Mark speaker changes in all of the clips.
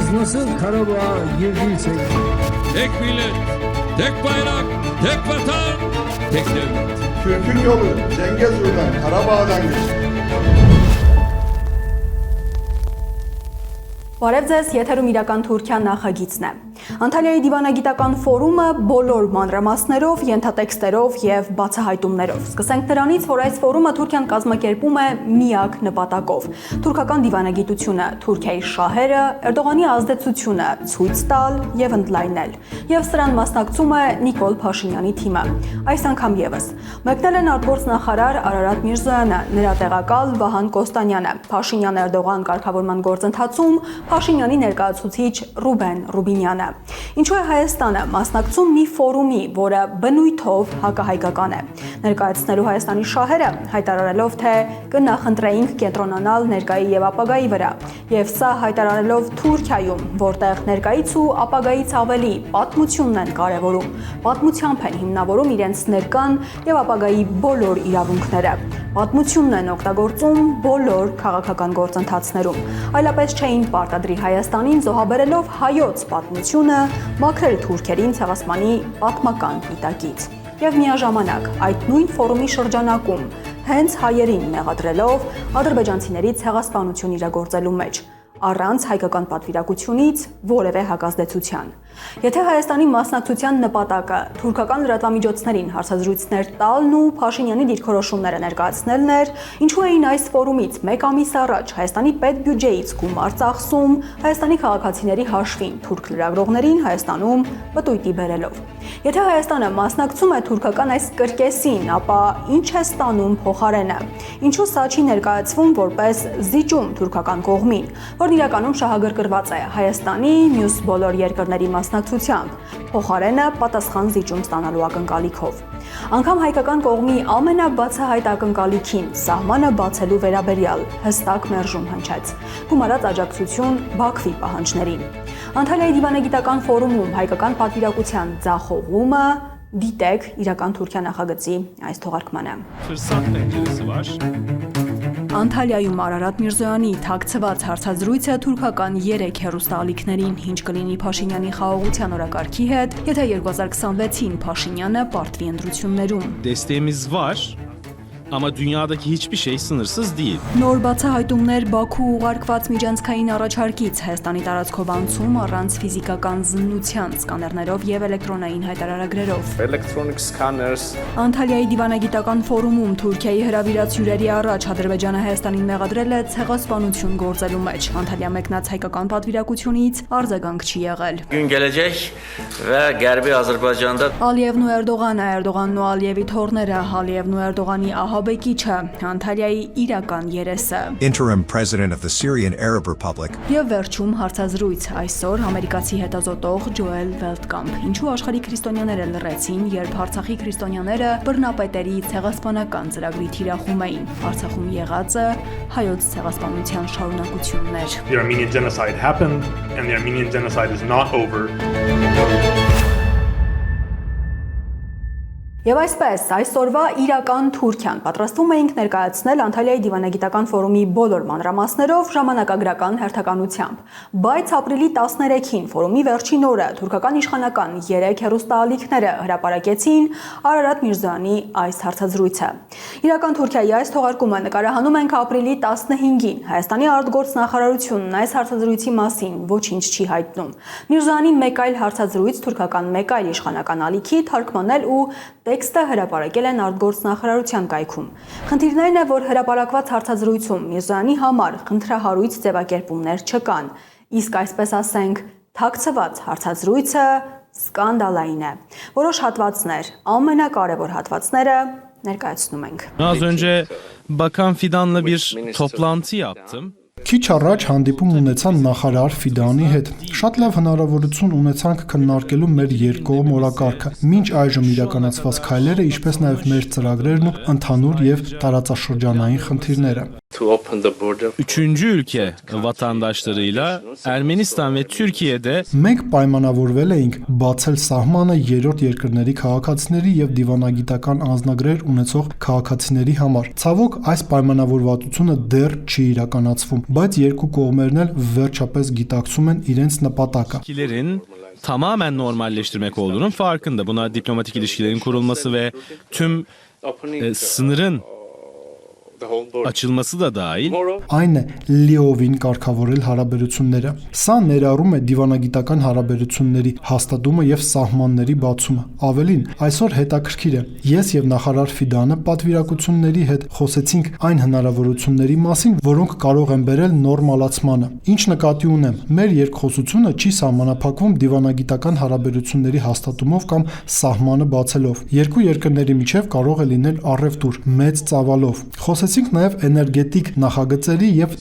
Speaker 1: Siz nasıl Karabağ'a girdiysek...
Speaker 2: Tek millet, tek bayrak, tek vatan, tek devlet.
Speaker 3: Türk'ün yolu Zengezur'dan, Karabağ'dan geçti.
Speaker 4: Բարև ձեզ, եթերում իրական Թուրքիան նախագիծն է։ Անտալիայի դիվանագիտական ֆորումը բոլոր մանրամասներով, ենթատեքստերով եւ բացահայտումներով։ Սկսենք նրանից, որ այս ֆորումը Թուրքիան կազմակերպում է միակ նպատակով՝ թուրքական դիվանագիտությունը, Թուրքիայի շահերը, Էրդողանի ազդեցությունը ցույց տալ եւ ընդլայնել։ Եվ սրան մասնակցում է Նիկոլ Փաշինյանի թիմը։ Այս անգամ եւս մեկնել են արտգործնախարար Արարատ Միրզոյանը, նրա տեղակալ Վահան Կոստանյանը, Փաշինյան-Էրդողան կարգավորման գործընթացում Փաշինյանի ներկայացուցիչ Ռուբեն Ռուբինյանը։ Ինչու է Հայաստանը մասնակցում մի ֆորումի, որը բնույթով հակահայկական է։ Ներկայացնելու Հայաստանի շահերը, հայտարարելով, թե կնախընտրեինք կենտրոնանալ ներկայի եւ ապագայի վրա, եւ սա հայտարարելով Թուրքիայում, որտեղ ներկայից ու ապագայից ավելի պատմությունն են կարևորում, պատմությամբ են հիմնավորում իրենց ներկան եւ ապագայի բոլոր իրավունքները։ Պատմությունն են օգտագործում բոլոր քաղաքական գործընթացներում։ Այլապես չէին պարտադրի Հայաստանին զոհաբերելով հայոց պատմությունը, մաքրել թուրքերին ցեղասպանի պատմական պիտակից։ Եվ միաժամանակ այդ նույն ֆորումի շրջանակում հենց հայերին մեղադրելով ադրբեջանցիների ցեղասպանություն իրագործելու մեջ, առանց հայկական պատվիրակությունից որևէ հակազդեցության։ Եթե Հայաստանի մասնակցության նպատակը թուրքական լրատվամիջոցներին հարցազրույցներ տալն ու Փաշինյանի դիրքորոշումները ներկայացնելն էր, ինչու էին այս ֆորումից մեկ ամիս առաջ Հայաստանի պետբյուջեից գումար ծախսում Հայաստանի քաղաքացիների հաշվին թուրք լրագրողներին Հայաստանում պտույտի բերելով։ Եթե Հայաստանը մասնակցում է թուրքական այս կրկեսին, ապա ինչ է ստանում փոխարենը։ Ինչու սա չի ներկայացվում որպես զիջում թուրքական կողմին, որն իրականում շահագրգռված է Հայաստանի մյուս բոլոր երկրների մասնակցությամբ, փոխարենը պատասխան զիջում ստանալու ակնկալիքով։ Անգամ հայկական կողմի ամենաբացահայտ ակնկալիքին սահմանը բացելու վերաբերյալ հստակ մերժում հնչեց, գումարած աջակցություն Բաքվի պահանջներին։ Անտալիայի դիվանագիտական ֆորումում հայկական պատվիրակության ձախողումը դիտեք իրական Թուրքիա նախագծի այս թողարկմանը։ Անտալիայում Արարատ Միրզոյանի թաքցված հարցազրույցը թուրքական 3 հեռուստաալիքներին ինչ կլինի Փաշինյանի խաղաղության օրակարգի հետ, եթե 2026-ին Փաշինյանը պարտվի ընտրություններում։
Speaker 5: Desteğimiz var ama dünyadaki hiçbir şey sınırsız değil.
Speaker 4: Նոր բացահայտումներ Բաքու ուղարկված միջանցքային առաջարկից Հայաստանի տարածքով անցում առանց ֆիզիկական զննության, սկաներներով եւ էլեկտրոնային հայտարարագրերով։
Speaker 6: Electronic scanners.
Speaker 4: Անտալիայի դիվանագիտական ֆորումում Թուրքիայի հրավիրած հյուրերի առաջ Ադրբեջանը Հայաստանին մեղադրել է ցեղասպանություն գործելու մեջ։ Անտալիա մեկնած հայկական պատվիրակությունից արձագանք չի եղել։
Speaker 7: Gün gələcək və Qərbi Azərbaycanda
Speaker 4: Ալիևն ու Էրդողանը, Էրդողանն ու Ալիևի թորները, Ալիևն ու Էրդողանի ահաբեկիչը, Անտալիայի իրական երեսը։
Speaker 8: Interim President of the Syrian Arab Republic.
Speaker 4: Եվ վերջում հարցազրույց այսօր ամերիկացի հետազոտող Ջոել Վելտկամփ։ Ինչու աշխարհի քրիստոնյաները լռեցին, երբ Արցախի քրիստոնյաները բռնապետերի ցեղասպանական ծրագրի թիրախում էին։ Արցախում եղածը հայոց ցեղասպանության շարունակությունն էր։
Speaker 9: The Armenian genocide happened and the Armenian genocide is not over.
Speaker 4: Եվ այսպես, այսօրվա իրական Թուրքիան պատրաստվում էինք ներկայացնել Անտալիայի դիվանագիտական ֆորումի բոլոր մանրամասներով ժամանակագրական հերթականությամբ, բայց ապրիլի 13-ին ֆորումի վերջին օրը թուրքական իշխանական 3 հեռուստաալիքները հրապարակեցին Արարատ Միրզոյանի այս հարցազրույցը։ Իրական Թուրքիայի այս թողարկումը նկարահանում ենք ապրիլի 15-ին։ Հայաստանի արտգործնախարարությունն այս հարցազրույցի մասին ոչինչ չի հայտնում։ Միրզոյանի մեկ այլ հարցազրույց թուրքական մեկ այլ իշխանական ալիքի թարգմանել ու տեքստը հրապարակել են արտգործնախարարության կայքում։ Խնդիրներն է, որ հրապարակված հարցազրույցում Միրզոյանի համար խնդրահարույց ձևակերպումներ չկան, իսկ այսպես ասենք, թաքցված հարցազրույցը սկանդալային է։ Որոշ հատվածներ, ամենակարևոր հատվածները ներկայացնում ենք։
Speaker 5: Az önce Bakan Fidan'la bir toplantı yaptım.
Speaker 10: Քիչ առաջ հանդիպում ունեցան նախարար Ֆիդանի հետ։ Շատ լավ հնարավորություն ունեցանք քննարկելու մեր երկկողմ օրակարգը, մինչ այժմ իրականացված քայլերը, ինչպես նաև մեր ծրագրերն ու ընդհանուր եւ տարածաշրջանային խնդիրները։
Speaker 5: Üçüncü ülke vatandaşlarıyla Ermenistan ve Türkiye'de
Speaker 10: Մենք պայմանավորվել էինք բացել սահմանը երրորդ երկրների քաղաքացիների եւ դիվանագիտական անձնագրեր ունեցող քաղաքացիների համար։ Ցավոք, այս պայմանավորվածությունը դեռ չի իրականացվում, բայց երկու կողմերն էլ վերջապես գիտակցում են իրենց նպատակը։
Speaker 5: ilişkilerin tamamen normalleştirmek olduğunun farkında. Buna diplomatik ilişkilerin kurulması ve tüm sınırın açılması da dahil.
Speaker 10: Այն է լիովին կարգավորել հարաբերությունները։ Սա ներառում է դիվանագիտական հարաբերությունների հաստատումը եւ սահմանների բացումը։ Ավելին, այսօր հետաքրքիր է։ Ես եւ նախարար Ֆիդանը պատվիրակությունների հետ խոսեցինք այն հնարավորությունների մասին, որոնք կարող են բերել նորմալացմանը։ Ինչ նկատի ունեմ, մեր երկխոսությունը չի սահմանափակվում դիվանագիտական հարաբերությունների հաստատումով կամ սահմանը բացելով։ Երկու երկրների միջև կարող է լինել առևտուր մեծ ծավալով։ Խոսեցինք նաև էներգետիկ նախագծերի եւ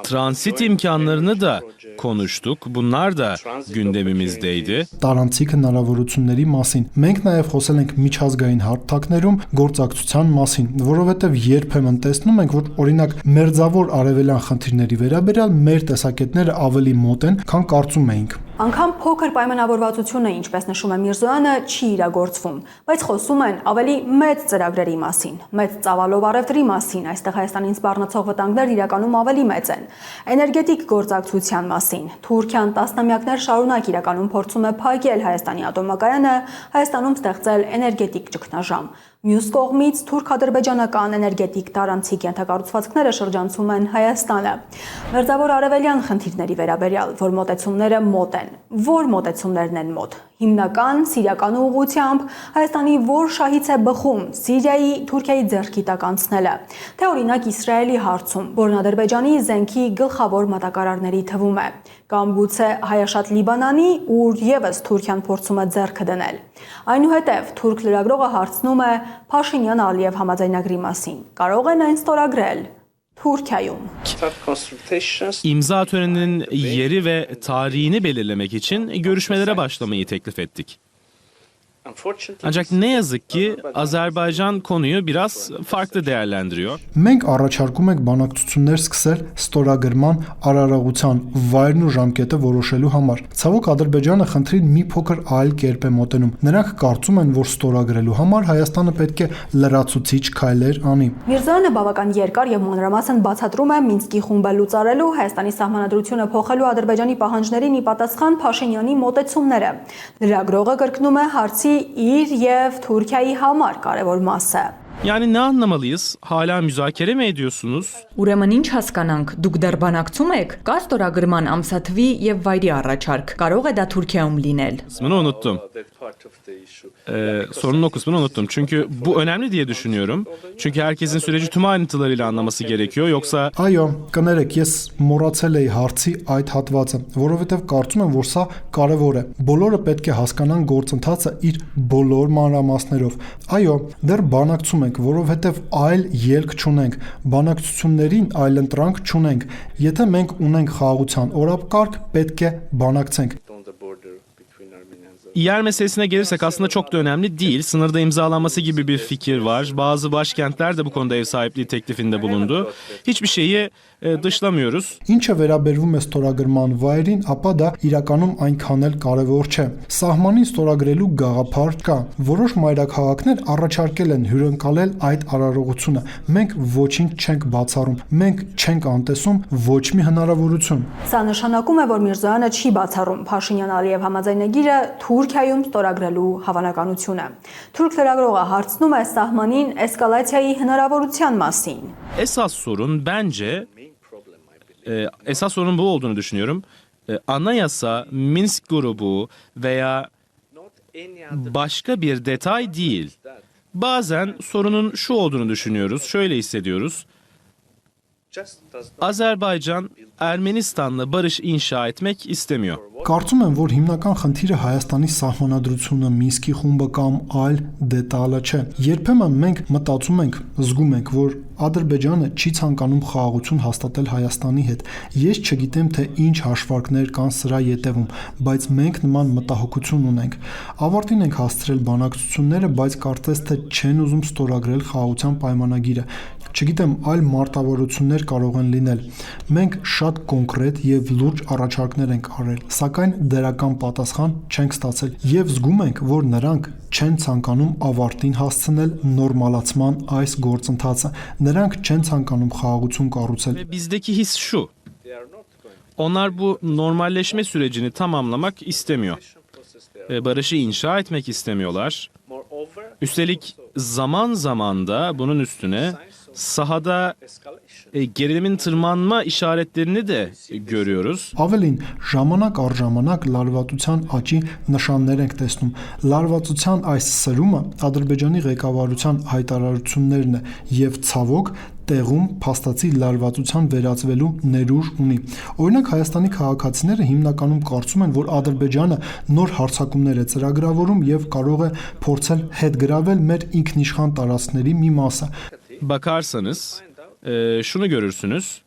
Speaker 5: Transit imkanlarını da konuştuk. Bunlar da gündemimizdeydi.
Speaker 10: տարանցիկ հնարավորությունների մասին։ Մենք նաև խոսել ենք միջազգային հարթակներում գործակցության մասին, որովհետև երբեմն տեսնում ենք, որ օրինակ մերձավոր արևելյան խնդիրների վերաբերյալ մեր տեսակետները ավելի մոտ են, քան կարծում էինք։
Speaker 4: Անկամ փոքր պայմանավորվածությունը, ինչպես նշում է Միրզոյանը, չի իրագործվում, բայց խոսում են ավելի մեծ ծրագրերի մասին, մեծ ծավալով առևտրի մասին, այստեղ Հայաստանին սպառնացող վտանգներ իրականում ավելի մեծ են, էներգետիկ գործակցության մասին։ Թուրքիան տասնամյակներ շարունակ իրականում փորձում է փակել Հայաստանի ատոմակայանը, Հայաստանում ստեղծել էներգետիկ ճգնաժամ։ Մյուս կողմից թուրք-ադրբեջանական էներգետիկ տարանցիկ ենթակառուցվածքները շրջանցում են Հայաստանը։ Մերձավոր արևելյան խնդիրների վերաբերյալ, որ մոտեցումները մոտ են։ Որ մոտեցումներն են մոտ։ Հիմնական սիրիական ուղղությամբ Հայաստանի որ շահից է բխում Սիրիայի Թուրքիայի ձեռքի տակ անցնելը, թե օրինակ Իսրայելի հարցում, որն Ադրբեջանի զենքի գլխավոր մատակարարների թվում է, կամ գուցե հայաշատ Լիբանանի, ուր եւս Թուրքիան փորձում է ձեռքը դնել։ Այնուհետև թուրք լրագրողը հարցնում է Փաշինյան-Ալիև համաձայնագրի մասին։ Կարող են այն ստորագրել Türkiye'yum.
Speaker 5: İmza töreninin yeri ve tarihini belirlemek için görüşmelere başlamayı teklif ettik. Ancak ne yazık ki Azerbaycan konuyu biraz farklı değerlendiriyor.
Speaker 10: Մենք առաջարկում ենք բանակցություններ սկսել ստորագրման արարողության վայրն ու ժամկետը որոշելու համար։ Ցավոք Ադրբեջանը խնդրին մի փոքր այլ կերպ է մոտենում։ Նրանք կարծում են, որ ստորագրելու համար Հայաստանը պետք է լրացուցիչ քայլեր անի։
Speaker 4: Միրզոյանը բավական երկար եւ մանրամասն բացատրում է Մինսկի խումբը լուծարելու Հայաստանի սահմանադրությունը փոխելու Ադրբեջանի պահանջներին ի պատասխան Փաշինյանի մոտեցումները։ Լրագրողը կրկնում է հարցի իր եւ Թուրքիայի համար կարևոր մասը։
Speaker 5: Yani ne anlamalıyız? Hala müzakere mi ediyorsunuz?
Speaker 6: Ուրեմն ինչ հասկանանք, դուք դեռ բանակցում եք, կա ստորագրման ամսաթվի եւ վայրի առաջարկ, կարող է դա Թուրքիայում լինել։
Speaker 5: Kısmını unuttum. Sorunun o kısmını unuttum. Çünkü bu önemli diye düşünüyorum. Çünkü herkesin süreci tüm ayrıntılarıyla anlaması gerekiyor. Yoksa
Speaker 10: Այո, կներեք, ես մոռացել էի հարցի այդ հատվածը, որովհետև կարծում եմ, որ սա կարևոր է։ Բոլորը պետք է հասկանան գործընթացը իր բոլոր մանրամասներով։ Այո, դեռ բանակցում ենք, որովհետև այլ ելք չունենք, բանակցություններին այլընտրանք չունենք։ Եթե մենք ունենք խաղաղության օրապկարգ, պետք է բանակցենք։
Speaker 5: yer meselesine gelirsek aslında çok da önemli değil. Sınırda imzalanması gibi bir fikir var. Bazı başkentler de bu konuda ev sahipliği teklifinde bulundu. Hiçbir şeyi dışlamıyoruz.
Speaker 10: Ինչը վերաբերվում է ստորագրման վայրին, ապա դա իրականում այնքան էլ կարևոր չէ։ Սահմանին ստորագրելու գաղափար կա։ Որոշ մայրաքաղաքներ առաջարկել են հյուրընկալել այդ արարողությունը։ Մենք ոչինչ չենք բացառում, մենք չենք անտեսում ոչ մի հնարավորություն։
Speaker 4: Սա նշանակում է, որ Միրզոյանը չի բացառում Փաշինյան-Ալիև համաձայնագիրը Թուրքիայում ստորագրելու հավանականությունը։ Թուրք լրագրողը հարցնում է սահմանին էսկալացիայի հնարավորության մասին։
Speaker 5: Esas sorun bence esas sorunun bu olduğunu düşünüyorum. Anayasa, Minsk grubu veya başka bir detay değil. Bazen sorunun şu olduğunu düşünüyoruz, şöyle hissediyoruz. Azerbaycan Ermenistan'la barış inşa etmek istemiyor.
Speaker 10: Կարծում եմ, որ հիմնական խնդիրը Հայաստանի սահմանադրությունը, Մինսկի խումբը կամ այլ դետալը չէ։ Երբեմն մենք մտածում ենք, զգում ենք, որ Ադրբեջանը չի ցանկանում խաղաղություն հաստատել Հայաստանի հետ։ Ես չգիտեմ, թե ինչ հաշվարկներ կան սրա ետևում, բայց մենք նման մտահոգություն ունենք։ Ավարտին ենք հասցրել բանակցությունները, բայց կարծես թե չեն ուզում ստորագրել խաղաղության պայմանագիրը։ Չգիտեմ, այլ մարտավարություններ կարող են լինել։ Մենք շատ կոնկրետ եւ լուրջ առաջարկներ ենք արել, սակայն դրական պատասխան չենք ստացել եւ զգում ենք, որ նրանք չեն ցանկանում ավարտին հասցնել նորմալացման այս գործընթացը։ Նրանք չեն ցանկանում խաղաղություն կառուցել։
Speaker 5: Ve bizdeki his şu. Onlar bu normalleşme sürecini tamamlamak istemiyor. Barışı inşa etmek istemiyorlar. Üstelik zaman zaman da bunun üstüne sahada gerilimin tırmanma işaretlerini de görüyoruz.
Speaker 10: Ավելին, ժամանակ առ ժամանակ լարվածության աճի նշաններ ենք տեսնում։ Լարվածության այս սրումը Ադրբեջանի ղեկավարության հայտարարություններն է եւ ցավոք տեղում փաստացի լարվածության վերածվելու ներուժ ունի։ Օրինակ Հայաստանի քաղաքացիները հիմնականում կարծում են, որ Ադրբեջանը nor հարձակումներ է ծրագրավորում եւ կարող է փորձել հետգրավել մեր ինքնիշխան տարածքների մի մասը։
Speaker 5: Bakarsanız şunu görürsünüz.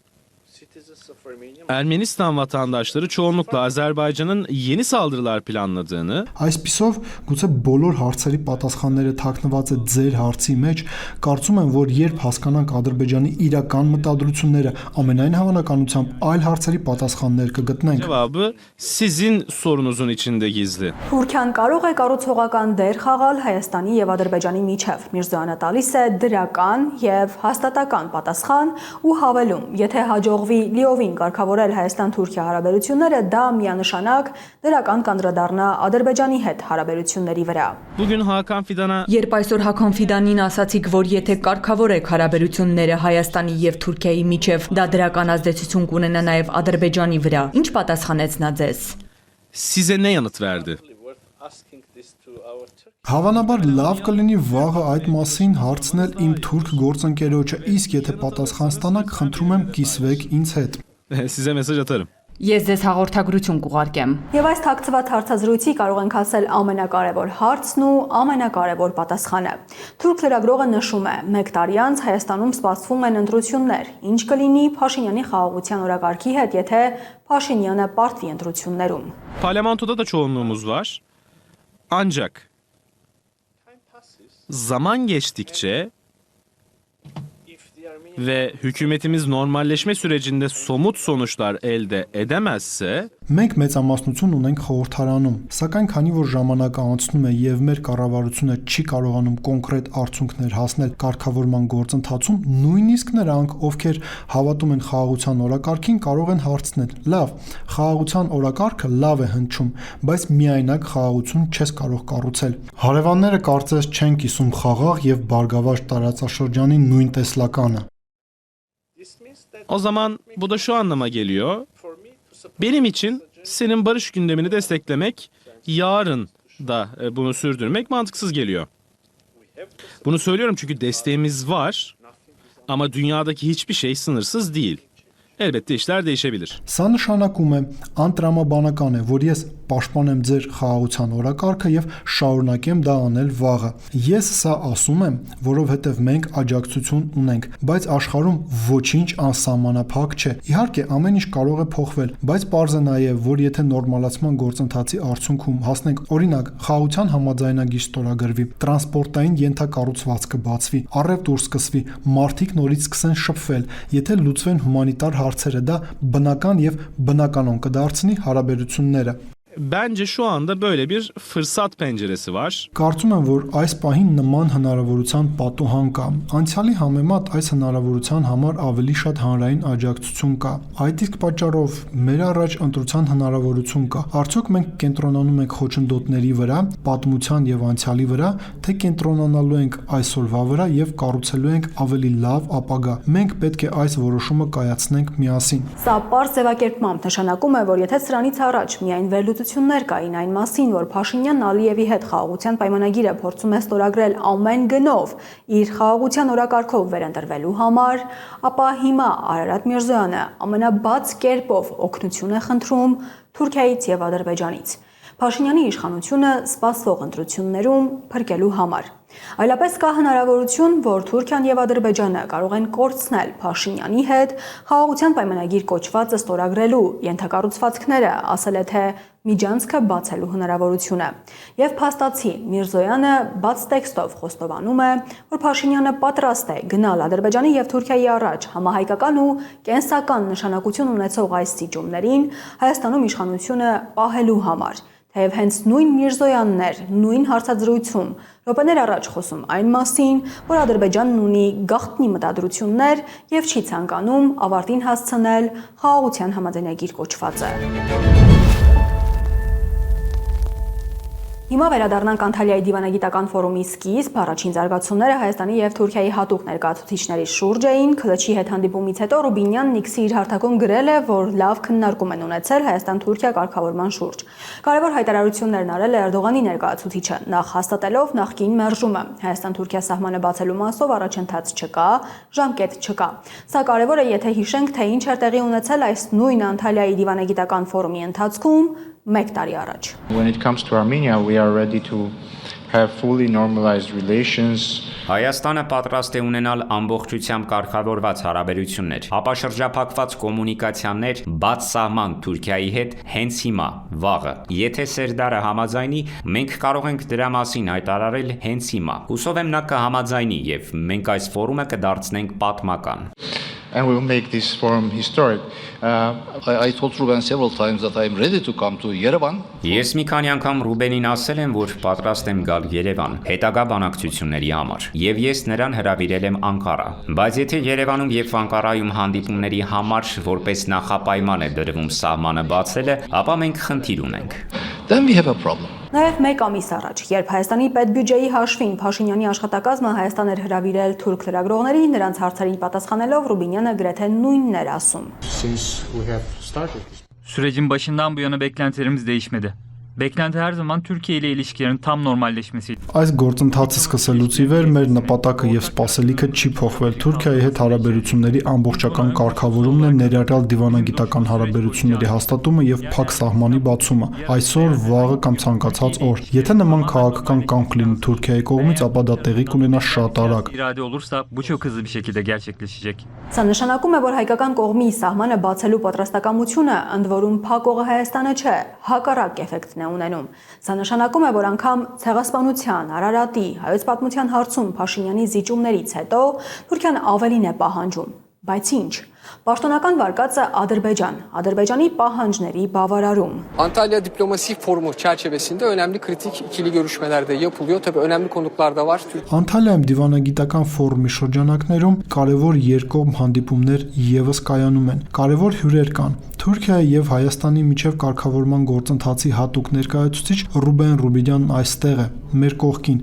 Speaker 5: Ermenistan vatandaşları çoğunlukla Azerbaycan'ın yeni saldırılar planladığını,
Speaker 10: Այսպիսով, գուցե բոլոր հարցերի պատասխանները թաքնված է ձեր հարցի մեջ, կարծում եմ, որ երբ հասկանանք Ադրբեջանի իրական մտադրությունները, ամենայն հավանականությամբ այլ հարցերի պատասխաններ կգտնենք։
Speaker 5: cevabı sizin sorunuzun içinde gizli.
Speaker 4: Թուրքիան կարող է կառուցողական դեր խաղալ Հայաստանի եւ Ադրբեջանի միջև։ Միրզոյանը տալիս է դրական եւ հաստատական պատասխան ու հավելում, եթե հաջողվի լիովին կարգավորել Հայաստան-Թուրքիա հարաբերությունները, դա միանշանակ դրական կանդրադառնա Ադրբեջանի հետ հարաբերությունների վրա։
Speaker 5: Bugün Hakan Fidan'a
Speaker 6: Երբ այսօր Հակոն Ֆիդանին ասացիք, որ եթե կարգավորեք հարաբերությունները Հայաստանի եւ Թուրքիայի միջև, դա դրական ազդեցություն կունենա նաեւ Ադրբեջանի վրա, ինչ պատասխանեց նա ձեզ։
Speaker 5: size ne yanıt verdi?
Speaker 10: Հավանաբար լավ կլինի վաղը այդ մասին հարցնել իմ թուրք գործընկերոջը, իսկ եթե պատասխան ստանաք, խնդրում եմ կիսվեք ինձ հետ։
Speaker 5: Size mesaj atarım.
Speaker 6: Ես ձեզ հաղորդագրություն կուղարկեմ։
Speaker 4: Եվ այս թաքցված հարցազրույցի կարող ենք ասել ամենակարևոր հարցն ու ամենակարևոր պատասխանը։ Թուրք լրագրողը նշում է, 1 տարի անց Հայաստանում սպասվում են ընտրություններ, ինչ կլինի Փաշինյանի խաղաղության օրակարգի հետ, եթե Փաշինյանը պարտվի ընտրություններում։
Speaker 5: Parlamentoda da çoğunluğumuz var. Ancak zaman geçtikçe ve hükümetimiz normalleşme sürecinde somut sonuçlar elde edemezse
Speaker 10: Մենք մեծամասնություն ունենք խորհրդարանում, սակայն քանի որ ժամանակը անցնում է եւ մեր կառավարությունը չի կարողանում կոնկրետ արդյունքներ հասնել կարգավորման գործընթացում, նույնիսկ նրանք, ովքեր հավատում են խաղաղության օրակարգին, կարող են հարցնել. լավ, խաղաղության օրակարգը լավ է հնչում, բայց միայնակ խաղաղություն չես կարող կառուցել։ Հարևանները կարծես չեն կիսում խաղաղ եւ բարգավաճ տարածաշրջանի նույն տեսլականը։
Speaker 5: o zaman bu da şu anlama geliyor. Benim için senin barış gündemini desteklemek, yarın da bunu sürdürmek mantıksız geliyor. Bunu söylüyorum çünkü desteğimiz var ama dünyadaki hiçbir şey sınırsız değil. Elbette işler değişebilir.
Speaker 10: Սա նշանակում է անտրամաբանական է, որ ես պաշտպանեմ ձեր խաղաղության օրակարգը եւ շարունակեմ դա անել վաղը։ Ես սա ասում եմ, որովհետեւ մենք աջակցություն ունենք, բայց աշխարհում ոչինչ անսահմանափակ չէ։ Իհարկե, ամեն ինչ կարող է փոխվել, բայց պարզ է նաեւ, որ եթե նորմալացման գործընթացի արդյունքում հասնենք, օրինակ, խաղաղության համաձայնագիր ստորագրվի, տրանսպորտային ենթակառուցվածքը բացվի, առևտուր սկսվի, մարդիկ նորից սկսեն շփվել, եթե լուծվեն հումանիտար հարցերը, դա բնական եւ բնականon կդարձնի հարաբերությունները։
Speaker 5: Bence şu anda böyle bir fırsat penceresi var.
Speaker 10: Կարծում եմ, որ այս պահին նման հնարավորության պատուհան կա։ Անցյալի համեմատ այս հնարավորության համար ավելի շատ հանրային աջակցություն կա։ Այդ իսկ պատճառով մեր առաջ ընտրության հնարավորություն կա։ Արդյոք մենք կենտրոնանում ենք խոչընդոտների վրա, պատմության եւ անցյալի վրա, թե կենտրոնանալու ենք այսօրվա վրա եւ կառուցելու ենք ավելի լավ ապագա։ Մենք պետք է այս որոշումը կայացնենք միասին։
Speaker 4: Սա պարզ ձևակերպմամբ նշանակում է, որ եթե սրանից առաջ միայն վերլուծություններ կային այն մասին, որ Փաշինյանն Ալիևի հետ խաղաղության պայմանագիրը փորձում է ստորագրել ամեն գնով իր խաղաղության օրակարգով վերընտրվելու համար, ապա հիմա Արարատ Միրզոյանը ամենաբաց կերպով օգնություն է խնդրում Թուրքիայից եւ Ադրբեջանից։ Փաշինյանի իշխանությունը սպասվող ընտրություններում փրկելու համար։ Այլապես կա հնարավորություն, որ Թուրքիան եւ Ադրբեջանը կարող են կորցնել Փաշինյանի հետ խաղաղության պայմանագիր կոչվածը ստորագրելու ենթակառուցվածքները, ասել է թե միջանցքը բացելու հնարավորությունը։ Եվ փաստացի Միրզոյանը բաց տեքստով խոստովանում է, որ Փաշինյանը պատրաստ է գնալ Ադրբեջանի եւ Թուրքիայի առաջ համահայկական ու կենսական նշանակություն ունեցող այս սիճումներին Հայաստանում իշխանությունը պահելու համար։ Թեև հենց նույն Միրզոյանն էր նույն հարցազրույցում րոպեներ առաջ խոսում այն մասին, որ Ադրբեջանն ունի գաղտնի մտադրություններ եւ չի ցանկանում ավարտին հասցնել խաղաղության համաձայնագիր կոչվածը։ Հիմա վերադառնանք Անտալիայի դիվանագիտական ֆորումի սկիզբ, առաջին զարգացումները Հայաստանի եւ Թուրքիայի հատուկ ներկայացուցիչների շուրջ էին։ Քլչի հետ հանդիպումից հետո Ռուբինյանն X-ի իր հարթակում գրել է, որ լավ քննարկում են ունեցել Հայաստան-Թուրքիա կարգավորման շուրջ։ Կարևոր հայտարարություններն արել է Էրդողանի ներկայացուցիչը, նախ հաստատելով նախկին մերժումը։ Հայաստան-Թուրքիա սահմանը բացելու մասով առաջընթաց չկա, ժամկետ չկա։ Սա կարևոր է, եթե հիշենք, թե ինչ էր տեղի ունեցել այս նույն Անտալիայի դիվանագիտական ֆորումի ընթացքում 1 տարի առաջ։
Speaker 11: When it comes to Armenia, we are ready to have fully normalized relations.
Speaker 12: Հայաստանը պատրաստ է ունենալ ամբողջությամբ կարգավորված հարաբերություններ, ապաշրջափակված կոմունիկացիաներ, բաց սահման Թուրքիայի հետ հենց հիմա, վաղը։ Եթե Սերդարը համաձայնի, մենք կարող ենք դրա մասին հայտարարել հենց հիմա։ Հուսով եմ նա կհամաձայնի եւ մենք այս ֆորումը կդարձնենք պատմական։
Speaker 11: And we will make this forum historic.
Speaker 13: I told Ruben several times that I am ready to come to Yerevan.
Speaker 12: Ես մի քանի անգամ Ռուբենին ասել եմ, որ պատրաստ եմ գալ Երևան հետագա բանակցությունների համար, եւ ես նրան հրավիրել եմ Անկարա։ Բայց եթե Երևանում եւ Անկարայում հանդիպումների համար որպես նախապայման է դրվում սահմանը բացելը, ապա մենք խնդիր ունենք։
Speaker 13: Then we have a problem.
Speaker 4: Նաև 1 ամիս առաջ, երբ Հայաստանի պետբյուջեի հաշվին Փաշինյանի աշխատակազմը Հայաստան էր հրավիրել թուրք լրագրողների, նրանց հարցերին պատասխանելով Ռուբինյանը գրեթե նույնն էր ասում։
Speaker 14: Sürecin başından bu yana beklentilerimiz değişmedi. Beklenti her zaman Türkiye ile ilişkilerin tam normalleşmesiydi.
Speaker 10: Այս գործընթացը սկսելուց ի վեր մեր նպատակը եւ սպասելիքը չի փոխվել։ Թուրքիայի հետ հարաբերությունների ամբողջական կարգավորումն է, ներառյալ դիվանագիտական հարաբերությունների հաստատումը եւ փակ սահմանի բացումը։ Այսօր, վաղը կամ ցանկացած օր։ Եթե նման քաղաքական կամք լինի Թուրքիայի կողմից, ապա դա տեղի կունենա շատ արագ։
Speaker 14: İrade olursa bu çok hızlı bir şekilde gerçekleşecek.
Speaker 4: Սա նշանակում է, որ հայկական կողմի սահմանը բացելու պատրաստակամությունը, ընդ որում փակողը Հայաստանը չէ, հակառակ էֆեկտն է ունենում։ Սա նշանակում է, որ անգամ ցեղասպանության, Արարատի, հայոց պատմության հարցում Փաշինյանի զիջումներից հետո Թուրքիան ավելին է pահանջում։ Բայց ինչ։ Պաշտոնական վարկածը Ադրբեջան, Ադրբեջանի pahajների բավարարում։
Speaker 15: Antalya Diplomasi Forumu çerçevesinde önemli kritik ikili görüşmeler de yapılıyor. Tabii önemli konuklar da var.
Speaker 10: Անտալիայում դիվանագիտական ֆորումի շրջանակներում կարևոր երկկողմ հանդիպումներ եւս կայանում են։ Կարևոր հյուրեր կան։ Թուրքիայի եւ Հայաստանի միջև կարգավորման գործընթացի հատուկ ներկայացուցիչ Ռուբեն Ռուբինյանն այստեղ է, մեր կողքին,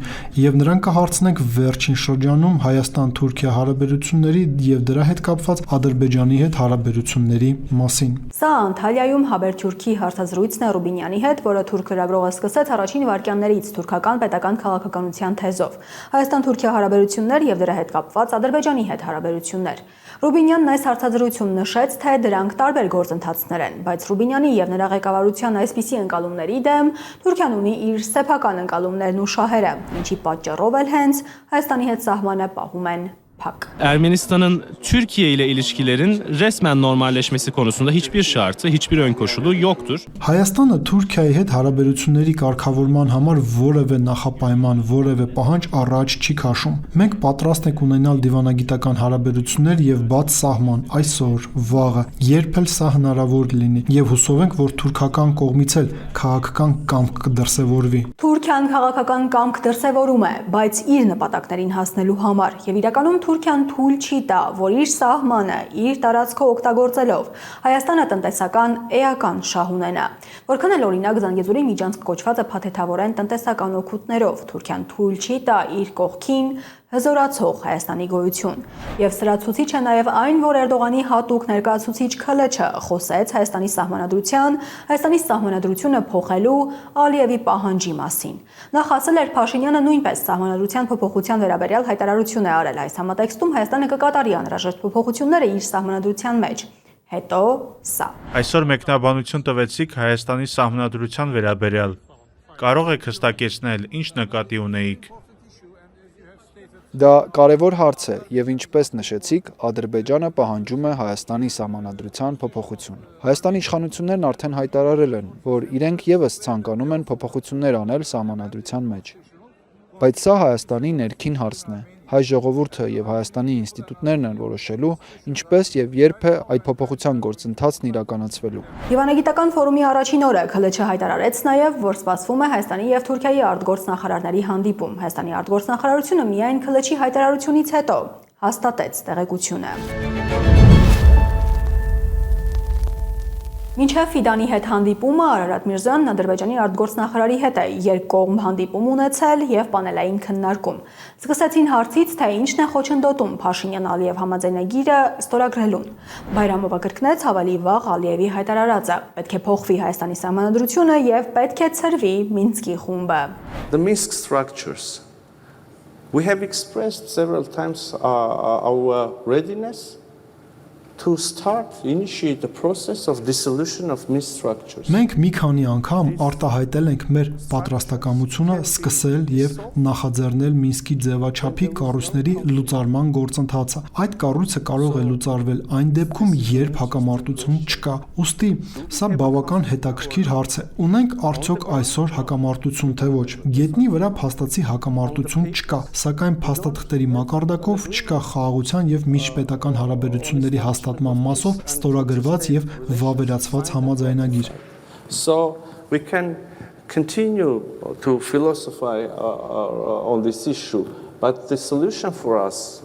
Speaker 10: եւ նրան կհարցնենք վերջին շրջանում Հայաստան-Թուրքիա հարաբերությունների եւ դրա հետ կապված Ադրբեջանի հետ հարաբերությունների մասին։
Speaker 4: Սա Անտալիայում Հաբերթյուրքի հարցազրույցն է Ռուբինյանի հետ, որը թուրք լրագրողը սկսեց առաջին վայրկյաններից թուրքական պետական քաղաքականության թեզով։ Հայաստան-Թուրքիա հարաբերություններ եւ դրա հետ կապված Ադրբեջանի հետ հարաբերություններ։ Ռուբինյանն այս հարցազրույցում նշեց, թե դրանք տարբեր գործընթացներ են, բայց Ռուբինյանի եւ նրա ղեկավարության այսպիսի ընկալումների դեմ Թուրքիան ունի իր սեփական ընկալումներն ու շահերը, ինչի պատճառով էլ հենց Հայաստանի հետ սահմանը պահում են փակ։
Speaker 5: Ermenistan'ın Türkiye ile ilişkilerin resmen normalleşmesi konusunda hiçbir şartı, hiçbir ön koşulu yoktur.
Speaker 10: Հայաստանը Թուրքիայի հետ հարաբերությունների կարգավորման համար որևէ նախապայման, որևէ պահանջ առաջ չի քաշում։ Մենք պատրաստ ենք ունենալ դիվանագիտական հարաբերություններ եւ բաց սահման այսօր, վաղը, երբ էլ սա հնարավոր լինի, եւ հուսով ենք, որ թուրքական կողմից էլ քաղաքական կամք կդրսևորվի։
Speaker 4: Թուրքիան քաղաքական կամք դրսևորում է, բայց իր նպատակներին հասնելու համար եւ իրականում Թուրքիան թույլ չի տա, որ իր սահմանը, իր տարածքը օգտագործելով Հայաստանը տնտեսական էական շահ ունենա։ Որքան էլ օրինակ Զանգեզուրի միջանցք կոչվածը փաթեթավորեն տնտեսական օգուտներով, Թուրքիան թույլ չի տա իր կողքին հզորացող Հայաստանի գոյություն։ Եվ սրա ցուցիչ է նաև այն, որ Էրդողանի հատուկ ներկայացուցիչ Քլչը խոսեց Հայաստանի սահմանադրությունը փոխելու Ալիևի պահանջի մասին։ Նախ ասել էր Փաշինյանը նույնպես սահմանադրության փոփոխության վերաբերյալ հայտարարություն է արել։ Այս համատեքստում Հայաստանը կկատարի անհրաժեշտ փոփոխությունները իր սահմանադրության մեջ։ Հետո սա։
Speaker 16: Այսօր մեկնաբանություն տվեցիք Հայաստանի սահմանադրության վերաբերյալ։ Կարող եք հստակեցնել, ինչ նկատի ունեիք։
Speaker 17: Դա կարևոր հարց է եւ ինչպես նշեցիք, Ադրբեջանը պահանջում է Հայաստանի սահմանադրության փոփոխություն։ Հայաստանի իշխանություններն արդեն հայտարարել են, որ իրենք եւս ցանկանում են փոփոխություններ անել սահմանադրության մեջ։ Բայց սա Հայաստանի ներքին հարցն է։ Հայ ժողովուրդը եւ Հայաստանի ինստիտուտներն են որոշելու, ինչպես եւ երբ է այդ փոփոխության գործընթացն իրականացվելու։
Speaker 4: Դիվանագիտական ֆորումի առաջին օրը ՔԼՉ հայտարարեց նաեւ, որ սպասվում է Հայաստանի եւ Թուրքիայի արտգործնախարարների հանդիպում։ Հայաստանի արտգործնախարարությունը միայն ՔԼՉ-ի հայտարարությունից հետո հաստատեց տեղեկությունը։ Մինչև Ֆիդանի հետ հանդիպումը Արարատ Միրզոյանն Ադրբեջանի արտգործնախարարի հետ է երկկողմ հանդիպում ունեցել եւ պանելային քննարկում։ Սկսեցին հարցից, թե ինչն է խոչընդոտում Փաշինյան-Ալիև համաձայնագիրը ստորագրելուն։ Բայրամովը կրկնեց ավելի վաղ Ալիևի հայտարարածը. պետք է փոխվի Հայաստանի սահմանադրությունը եւ պետք է ցրվի Մինսկի խումբը։
Speaker 3: The Minsk structures. We have expressed several times our readiness to initiate the process of dissolution of Minsk structures.
Speaker 10: Մենք մի քանի անգամ արտահայտել ենք մեր պատրաստակամությունը սկսել եւ նախաձեռնել Մինսկի ձևաչափի կառույցների լուծարման գործընթացը։ Այդ կառույցը կարող է լուծարվել այն դեպքում, երբ հակամարտություն չկա։ Ուստի սա բավական հետաքրքիր հարց է։ Ունենք արդյոք այսօր հակամարտություն թե ոչ։ Գետնի վրա փաստացի հակամարտություն չկա, սակայն փաստաթղթերի մակարդակով չկա խաղաղության եւ միջպետական հարաբերությունների մասով ստորագրված եւ վավերացված համաձայնագիր։
Speaker 3: So we can continue to philosophize on this issue, but the solution for us,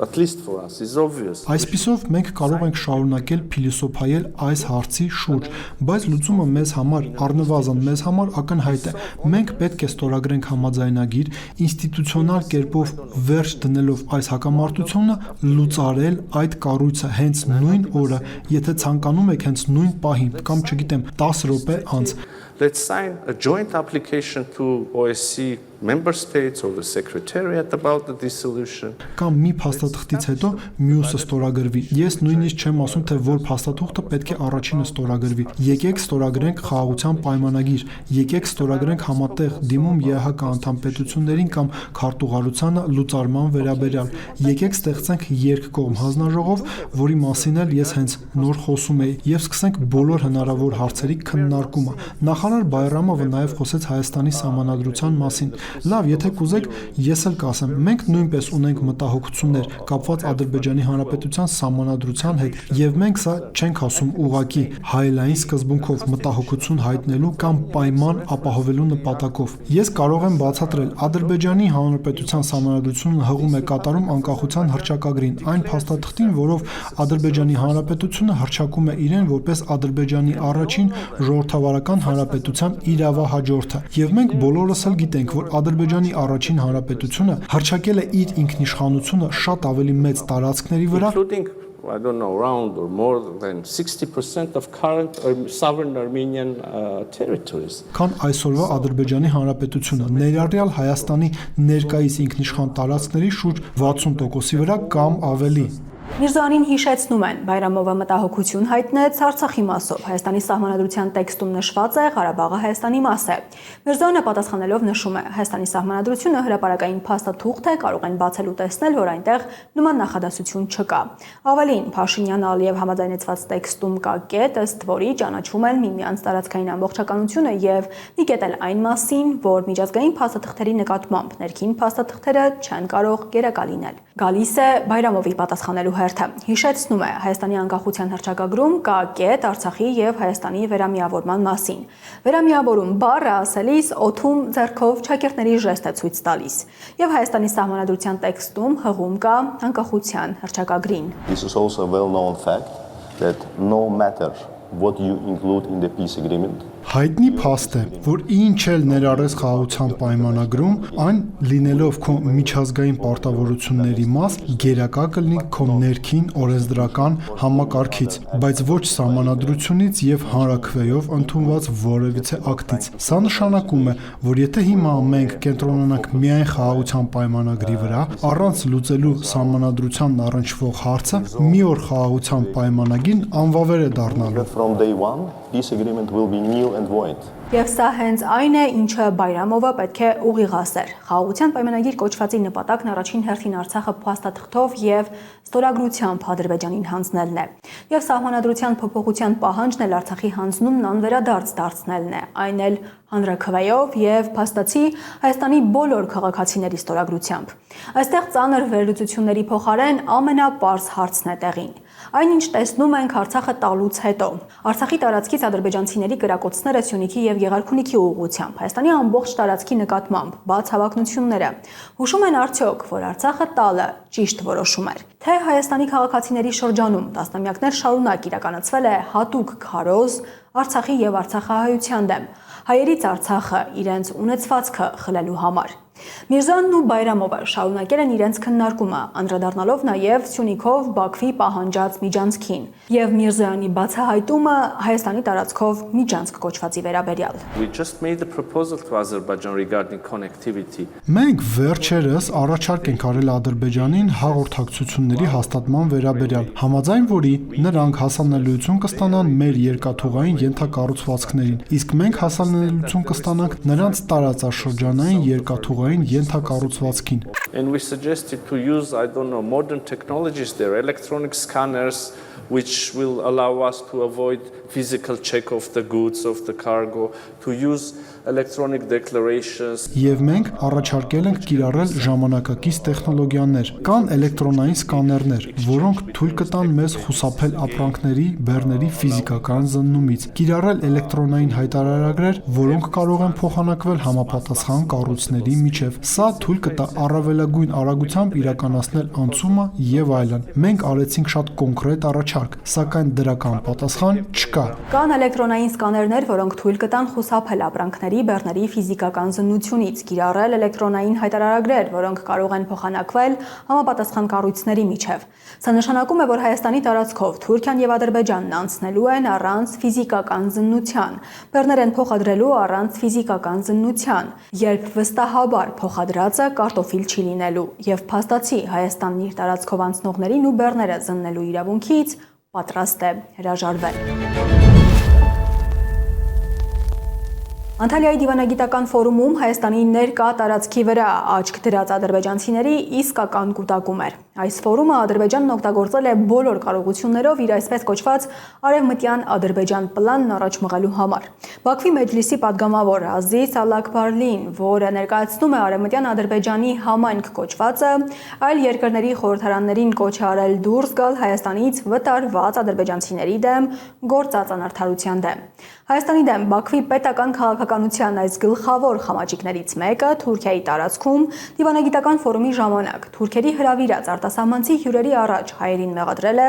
Speaker 3: at least for us, is obvious.
Speaker 10: Այսպիսով մենք կարող ենք շարունակել փիլիսոփայել այս հարցի շուրջ, բայց լուծումը մեզ համար, առնվազն մեզ համար ակնհայտ է։ Մենք պետք է ստորագրենք համաձայնագիր, ինստիտուցիոնալ կերպով վերջ դնելով այս հակամարտությունը, լուծարել այդ կառույցը հենց նույն օրը, եթե ցանկանում եք հենց նույն պահին, կամ չգիտեմ, 10 րոպե անց։
Speaker 3: Let's sign a joint application to OSCE member states or the secretariat about the dissolution.
Speaker 10: Կամ մի փաստաթղթից հետո մյուսը ստորագրվի։ Ես նույնիսկ չեմ ասում, թե որ փաստաթուղթը պետք է առաջինը ստորագրվի։ Եկեք ստորագրենք խաղաղության պայմանագիր, եկեք ստորագրենք համատեղ դիմում ԵԱՀԿ անդամ պետություններին կամ քարտուղարությանը լուծարման վերաբերյալ։ Եկեք ստեղծենք երկկողմ հանձնաժողով, որի մասին էլ ես հենց նոր խոսում էի, եւ սկսենք բոլոր հնարավոր հարցերի քննարկումը։ Նախարար Բայրամովը նաև խոսեց Հայաստանի սահմանադրության մասին։ Լավ, եթե կուզեք, ես էլ կասեմ, մենք նույնպես ունենք մտահոգություններ կապված Ադրբեջանի Հանրապետության սահմանադրության հետ, եւ մենք սա չենք ասում ուղղակի հայելային սկզբունքով մտահոգություն հայտնելու կամ պայման ապահովելու նպատակով։ Ես կարող եմ բացատրել, Ադրբեջանի Հանրապետության սահմանադրությունը հղում է կատարում անկախության հռչակագրին, այն փաստաթղթին, որով Ադրբեջանի Հանրապետությունը հռչակում է իրեն որպես Ադրբեջանի առաջին ժողովրդավարական հանրապետության իրավահաջորդը։ Եվ մենք բոլորս էլ գիտենք, որ Ադրբեջանի առաջին հանրապետությունը հռչակել է իր ինքնիշխանությունը շատ ավելի մեծ տարածքների վրա,
Speaker 3: I don't know, around or more than 60% of current sovereign Armenian territories.
Speaker 10: Քան այսօրվա Ադրբեջանի Հանրապետությունը, ներառյալ Հայաստանի ներկայիս ինքնիշխան տարածքների շուրջ 60%-ի վրա կամ ավելի։
Speaker 4: Միրզոյանին հիշեցնում են, Բայրամովը մտահոգություն հայտնեց Արցախի մասով։ Հայաստանի սահմանադրության տեքստում նշված է Ղարաբաղը Հայաստանի մաս է։ Միրզոյանը պատասխանելով նշում է, Հայաստանի սահմանադրությունը հրապարակային փաստաթուղթ է, կարող են բացել ու տեսնել, որ այնտեղ նման նախադասություն չկա։ Ավելին, Փաշինյան-Ալիև համաձայնեցված տեքստում կա կետ, ըստ որի ճանաչում են միմյանց տարածքային ամբողջականությունը եւ մի կետ էլ այն մասին, որ միջազգային փաստաթղթերի նկատմամբ ներքին փաստաթղթերը չեն կարող գերակա լինել։ Գալիս է Բայրամովի պատասխանելու հերթը։ Հիշեցնում է, Հայաստանի անկախության հռչակագրում կա կետ Արցախի եւ Հայաստանի վերամիավորման մասին։ Վերամիավորում բառը ասելիս օթում ձեռքով ճակերտների ժեստ է ցույց տալիս։ Եվ Հայաստանի սահմանադրության տեքստում հղում կա անկախության հռչակագրին։
Speaker 18: This is also a well-known fact that no matter what you include in the peace agreement.
Speaker 10: Հայտնի փաստ է, որ ինչ էլ ներառես խաղաղության պայմանագրում, այն լինելով քո միջազգային պարտավորությունների մաս, գերակա կլինի քո ներքին օրենսդրական համակարգից, բայց ոչ սահմանադրությունից եւ հանրաքվեով ընդունված որևիցե ակտից։ Սա նշանակում է, որ եթե հիմա մենք կենտրոնանանք միայն խաղաղության պայմանագրի վրա, առանց լուծելու սահմանադրությանն առնչվող հարցը, մի օր խաղաղության պայմանագիրն անվավեր է դառնալու։
Speaker 18: From day one, peace agreement will be nil to avoid.
Speaker 4: Եվ սա հենց այն է, ինչը Բայրամովը պետք է ուղիղասեր։ Խաղաղության պայմանագիր կոչվածի նպատակն առաջին հերթին Արցախը փաստաթղթով եւ ստորագրությամբ Ադրբեջանին հանձնելն է։ Եվ սահմանադրության փոփոխության պահանջն էլ Արցախի հանձնումն անվերադարձ դարձնելն է, այն էլ հանրաքվեով եւ փաստացի Հայաստանի բոլոր քաղաքացիների ստորագրությամբ։ Այստեղ ծանր վերլուծությունների փոխարեն ամենապարզ հարցն է տեղին։ Այնինչ տեսնում ենք Արցախը տալուց հետո։ Արցախի տարածքից ադրբեջանցիների կրակոցները Սյունիքի եւ Եղարքունիքի ուղղությամբ Հայաստանի ամբողջ տարածքի նկատմամբ բաց հավակնությունները հուշում են արդյոք, որ Արցախը տալը ճիշտ որոշում էր։ Թե Հայաստանի քաղաքացիների շրջանում տասնամյակներ շարունակ իրականացվել է հատուկ քարոզ Արցախի եւ Արցախահայության դեմ, հայերից Արցախը իրենց ունեցվածքը խլելու համար։ Միրզոյանն ու Բայրամովը շարունակել են իրենց քննարկումը, անդրադառնալով նաև Սյունիքով Բաքվի պահանջած միջանցքին եւ Միրզոյանի բացահայտումը Հայաստանի տարածքով միջանցք կոչվածի վերաբերյալ։
Speaker 3: We just made the proposal to Azerbaijan regarding connectivity.
Speaker 10: Մենք վերջերս առաջարկ ենք արել Ադրբեջանին հաղորդակցությունների հաստատման վերաբերյալ, համաձայն որի նրանք հասանելիություն կստանան մեր երկաթուղային ենթակառուցվածքներին, իսկ մենք հասանելիություն կստանանք նրանց տարածաշրջանային երկաթուղային ենթակառուցվածքին։
Speaker 3: And we suggested to use, I don't know, modern technologies there, electronic scanners, which will allow us to avoid physical check of the goods, of the cargo, to use electronic declarations.
Speaker 10: Եվ մենք առաջարկել ենք կիրառել ժամանակակից տեխնոլոգիաներ, կան էլեկտրոնային սկաներներ, որոնք թույլ կտան մեզ խուսափել ապրանքների, բեռների ֆիզիկական զննումից, կիրառել էլեկտրոնային հայտարարագրեր, որոնք կարող են փոխանակվել համապատասխան կառույցների միջև։ Սա թույլ կտա առավելագույն արագությամբ իրականացնել անցումը եւ այլն։ Մենք արեցինք շատ կոնկրետ առաջարկ, սակայն դրական պատասխան չկա։
Speaker 4: Կան էլեկտրոնային սկաներներ, որոնք թույլ կտան խուսափել ապրանքների, բեռների ֆիզիկական զննությունից, կիրառել էլեկտրոնային հայտարարագրեր, որոնք կարող են փոխանակվել համապատասխան կառույցների միջև։ Սա նշանակում է, որ Հայաստանի տարածքով Թուրքիան եւ Ադրբեջանն անցնելու են առանց ֆիզիկական զննության, բեռներ են փոխադրելու առանց ֆիզիկական զննության, երբ վստահաբար փոխադրածը կարտոֆիլ չի լինելու եւ փաստացի Հայաստանն իր տարածքով անցնողներին ու բեռները զննելու իրավունքից պատրաստ է հրաժարվել։ Անտալիայի դիվանագիտական ֆորումում Հայաստանի ներկա տարածքի վրա աչք դրած ադրբեջանցիների իսկական կուտակում էր։ Այս ֆորումը Ադրբեջանն օգտագործել է բոլոր կարողություններով իր այսպես կոչված արևմտյան Ադրբեջան պլանն առաջ մղելու համար։ Բաքվի մեջլիսի падգամավոր Ազիզ Ալաքբարլին, որը ներկայացնում է արևմտյան Ադրբեջանի համայնք կոչվածը, այլ երկրների խորհրդարաններին կոչ է արել դուրս գալ Հայաստանից վտարված ադրբեջանցիների դեմ գործած անարդարության դեմ։ Հայաստանի դեմ Բաքվի պետական քաղաքականության այս գլխավոր խամաճիկներից մեկը Թուրքիայի տարածքում դիվանագիտական ֆորումի ժամանակ թուրքերի հրավիրած արտասահմանցի հյուրերի առաջ հայերին մեղադրել է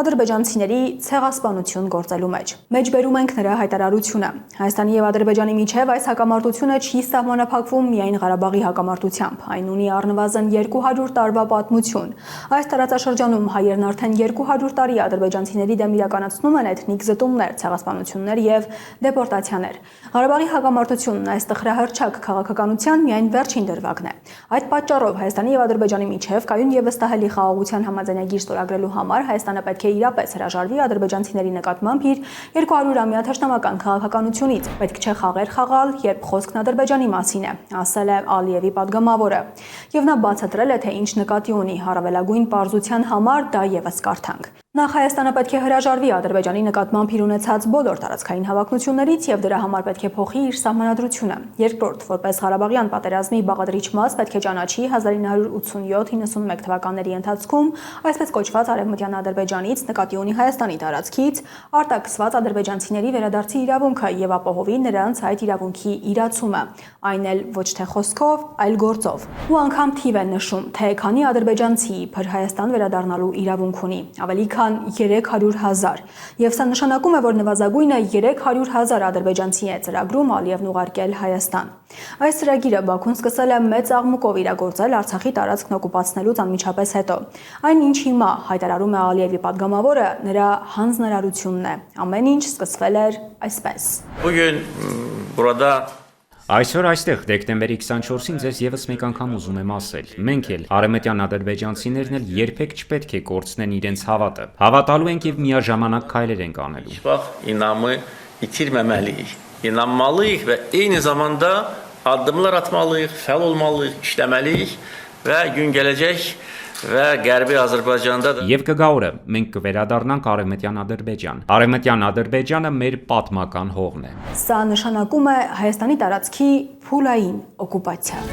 Speaker 4: ադրբեջանցիների ցեղասպանություն գործելու մեջ։ Մեջբերում ենք նրա հայտարարությունը։ Հայաստանի եւ Ադրբեջանի միջև այս հակամարտությունը չի սահմանափակվում միայն Ղարաբաղի հակամարտությամբ, այն ունի առնվազն 200 տարվա պատմություն։ Այս տարածաշրջանում հայերն արդեն 200 տարի ադրբեջանցիների դեմ իրականացնում են էթնիկ զտումներ, ցեղասպանություններ եւ դեպորտացիաներ։ Ղարաբաղի հակամարտությունն այս տխրահռչակ քաղաքականության միայն վերջին դրվագն է։ Այդ պատճառով Հայաստանի եւ Ադրբեջանի միջև կայուն եւ վստահելի խաղաղության համաձայնագիր ստորագրելու համար Հայաստանը պետք է իրապես հրաժարվի ադրբեջանցիների նկատմամբ իր 200-ամյա թշնամական քաղաքականությունից։ Պետք չէ խաղեր խաղալ, երբ խոսքն Ադրբեջանի մասին է, ասել է Ալիևի падգամավորը։ Եվ նա բացատրել է, թե ինչ նկատի ունի առավելագույն պարզության համար դա եւս կարդանք։ Նախ Հայաստանը պետք է հրաժարվի Ադրբեջանի նկատմամբ իր ունեցած բոլոր տարածքային հավակնություններից եւ դրա համար պետք է փոխի իր սահմանադրությունը։ Երկրորդ, որպես Ղարաբաղյան պատերազմի բաղադրիչ մաս պետք է ճանաչի 1987-91 թվականների ընթացքում այսպես կոչված արևմտյան Ադրբեջանից նկատի ունի Հայաստանի տարածքից արտաքսված ադրբեջանցիների վերադարձի իրավունքը եւ ապահովի նրանց այդ իրավունքի իրացումը, այն էլ ոչ թե խոսքով, այլ գործով։ Ու անգամ թիվ են նշում, թե քանի ադրբեջանցի իբր Հայաստան վերադառնալու իրավունք ունի, ավելի քան 300,000, եւ սա նշանակում է, որ նվազագույնը 300,000 ադրբեջանցի է ծրագրում Ալիևն ուղարկել Հայաստան։ Այս ծրագիրը Բաքուն սկսել է մեծ աղմուկով իրագործել Արցախի տարածքն օկուպացնելուց անմիջապես հետո։ Այն ինչ հիմա հայտարարում է Ալիևի падգամավորը, նրա հանձնարարությունն է։ Ամեն ինչ սկսվել էր այսպես։
Speaker 12: Այսօր այստեղ դեկտեմբերի 24-ին ձեզ եւս մեկ անգամ ուզում եմ ասել. մենք էլ արևմտյան ադրբեջանցիներն էլ երբեք չպետք է կորցնեն իրենց հավատը։ Հավատալու ենք եւ միաժամանակ քայլեր ենք անելու։
Speaker 7: inanmalıyıq və eyni zamanda addımlar atmalıyıq, fəal olmalıyıq, işləməliyik və gün gələcək və Qərbi Azərbaycanda da
Speaker 12: Եվ կգա օրը մենք կվերադառնանք Արևմտյան Ադրբեջան։ Արևմտյան Ադրբեջանը մեր պատմական հողն է։
Speaker 4: Սա նշանակում է Հայաստանի տարածքի փուլային օկուպացիա։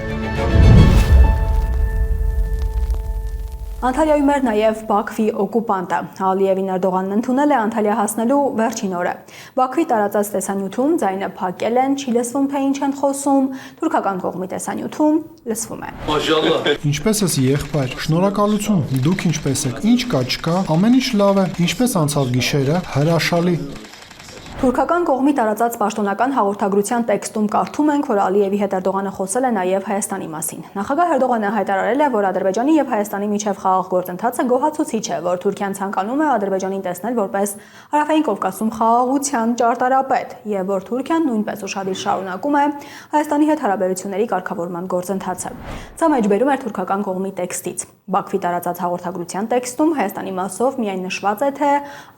Speaker 4: Անտալիայում էր նաև Բաքվի օկուպանտը։ Ալիևին Էրդողանն ընդունել է Անտալիա հասնելու վերջին օրը։ Բաքվի տարածած տեսանյութում ձայնը փակել են, չի լսվում, թե ինչ են խոսում, թուրքական կողմի տեսանյութում լսվում է։
Speaker 10: Ինչպես ես եղբայր, շնորհակալություն, դուք ինչպես եք, ինչ կա չկա, ամեն ինչ լավ է, ինչպես անցավ գիշերը, հրաշալի։
Speaker 4: Թուրքական կողմի տարածած պաշտոնական հաղորդագրության տեքստում կարդում ենք, որ Ալիևի հետ Էրդողանը խոսել է նաև Հայաստանի մասին։ Նախագահ Էրդողանը հայտարարել է, որ Ադրբեջանի եւ Հայաստանի միջև խաղաղ գործընթացը գոհացուցիչ է, որ Թուրքիան ցանկանում է Ադրբեջանին տեսնել որպես Հարավային Կովկասում խաղաղության ճարտարապետ եւ որ Թուրքիան նույնպես ուշադիր շարունակում է Հայաստանի հետ հարաբերությունների կարգավորման գործընթացը։ Սա մեջբերում էր թուրքական կողմի տեքստից։ Բաքվի տարածած հաղորդագրության տեքստում Հայաստանի մասով միայն նշված է, թե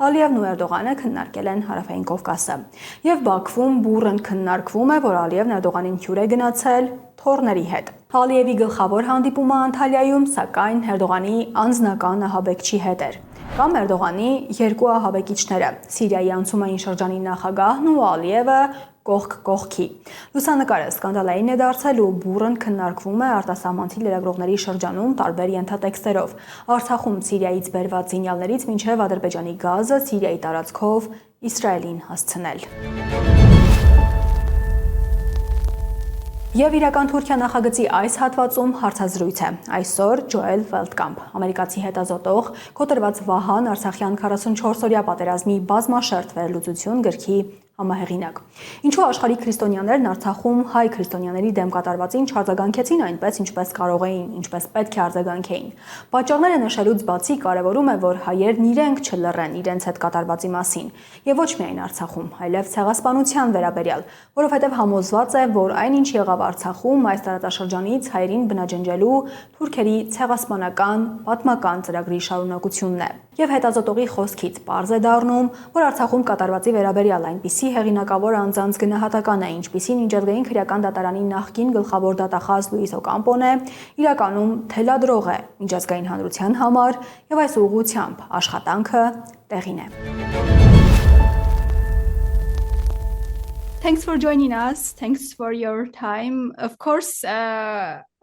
Speaker 4: Ալիևն ու Էրդողանը քննարկել են Հարավային Կովկասը։ Եվ Բաքվում բուռն քննարկվում է, որ Ալիևն Էրդողանին հյուր է գնացել թորների հետ։ Ալիևի գլխավոր հանդիպումը Անտալիայում, սակայն Էրդողանի անձնական ահաբեկչի հետ էր։ Կամ Էրդողանի երկու ահաբեկիչները՝ Սիրիայի անցումային շրջանի նախագահն ու Ալիևը կողք կողքի։ Լուսանկարը սկանդալային է դարձել ու բուռն քննարկվում է արտասահմանցի լրագրողների շրջանում տարբեր ենթատեքստերով։ Արցախում Սիրիայից բերված զինյալներից մինչև Ադրբեջանի գազը Սիրիայի տարածքով Իսրայելին հասցնել։ Եվ իրական Թուրքիա նախագծի այս հատվածում հարցազրույց է։ Այսօր Ջոել Վելտկամփ, ամերիկացի հետազոտող, կոտրված Վահան Արցախյան 44-օրյա պատերազմի բազմաշերտ վերլուծություն գրքի համահեղինակ։ Ինչու աշխարհի քրիստոնյաներն Արցախում հայ քրիստոնյաների դեմ կատարվածին չարձագանքեցին այնպես, ինչպես կարող էին, ինչպես պետք է արձագանքեին։ Պատճառները նշելուց բացի կարևորում է, որ հայերն իրենք չլռեն իրենց հետ կատարվածի մասին, եւ ոչ միայն Արցախում, այլև ցեղասպանության վերաբերյալ, որովհետեւ համոզված է, որ այնինչ եղավ Արցախում այս տարածաշրջանից հայերին բնաջնջելու թուրքերի ցեղասպանական պատմական ծրագրի շարունակությունն է։ Եվ հետազոտողի խոսքից պարզ է դառնում, որ Արցախում կատարվածի վերաբերյալ այնպիսի հեղինակավոր անձանց գնահատական է, ինչպիսին միջազգային քրեական դատարանի նախկին գլխավոր դատախազ Լուիս Օկամպոն է, իրականում թելադրող է միջազգային հանրության համար եւ այս ուղղությամբ աշխատանքը տեղին է։ Thanks for joining us. Thanks for your time. Of course,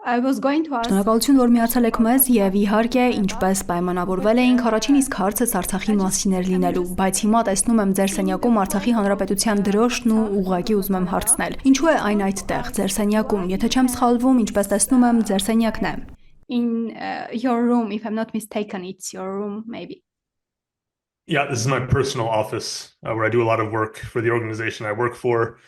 Speaker 4: I was going to ask. Շնորհակալություն, որ միացել եք մեզ եւ իհարկե, ինչպես պայմանավորվել էինք, առաջին իսկ հարցս Արցախի մասին էր լինելու, բայց հիմա տեսնում եմ ձեր սենյակում Արցախի հանրապետության դրոշն ու ուղղակի ուզում եմ հարցնել. Ինչու է այն այդտեղ, ձեր սենյակում, եթե չեմ սխալվում, ինչպես տեսնում եմ, ձեր սենյակն է։ In your room, if I'm not mistaken, it's your room maybe.
Speaker 9: Yeah, this is my personal office where I do a lot of work for the organization I work for.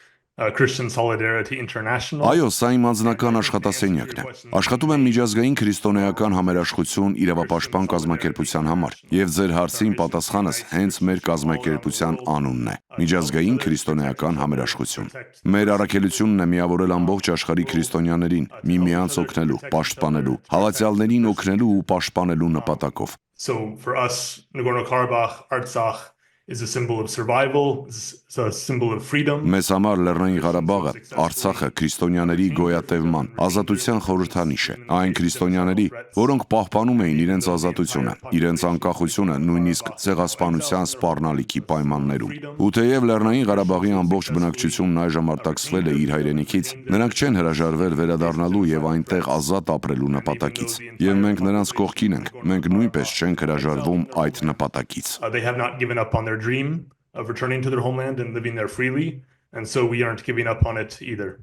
Speaker 9: Christian Solidarity International.
Speaker 19: Այո, սա իմ անձնական աշխատասենյակն է։ Աշխատում եմ միջազգային քրիստոնեական համերաշխություն իրավապաշտպան կազմակերպության համար, եւ ձեր հարցին պատասխանս հենց մեր կազմակերպության անունն է՝ Միջազգային քրիստոնեական համերաշխություն։ Մեր առաքելությունն է միավորել ամբողջ աշխարհի քրիստոնյաներին միմյանց օգնելու, պաշտպանելու, հավատալներին օգնելու ու պաշտպանելու նպատակով։
Speaker 9: So for us, Nagorno-Karabakh, Artsakh is a symbol of survival, it's a symbol of freedom.
Speaker 19: Մեզ համար Լեռնային Ղարաբաղը, Արցախը քրիստոնյաների գոյատևման, ազատության խորհրդանիշ է։ Այն քրիստոնյաների, որոնք պահպանում էին իրենց ազատությունը, իրենց անկախությունը, նույնիսկ ցեղասպանության սպառնալիքի պայմաններում։ Ու թեև Լեռնային Ղարաբաղի ամբողջ բնակչությունն այժմ արտաքսվել է իր հայրենիքից, նրանք չեն հրաժարվել վերադառնալու եւ այնտեղ ազատ ապրելու նպատակից։ Եվ մենք նրանց կողքին ենք։ Մենք նույնպես չենք հրաժարվում այդ նպատակից։
Speaker 9: They have not given up on their dream of returning to their homeland and living there freely, and so we aren't giving up on it either.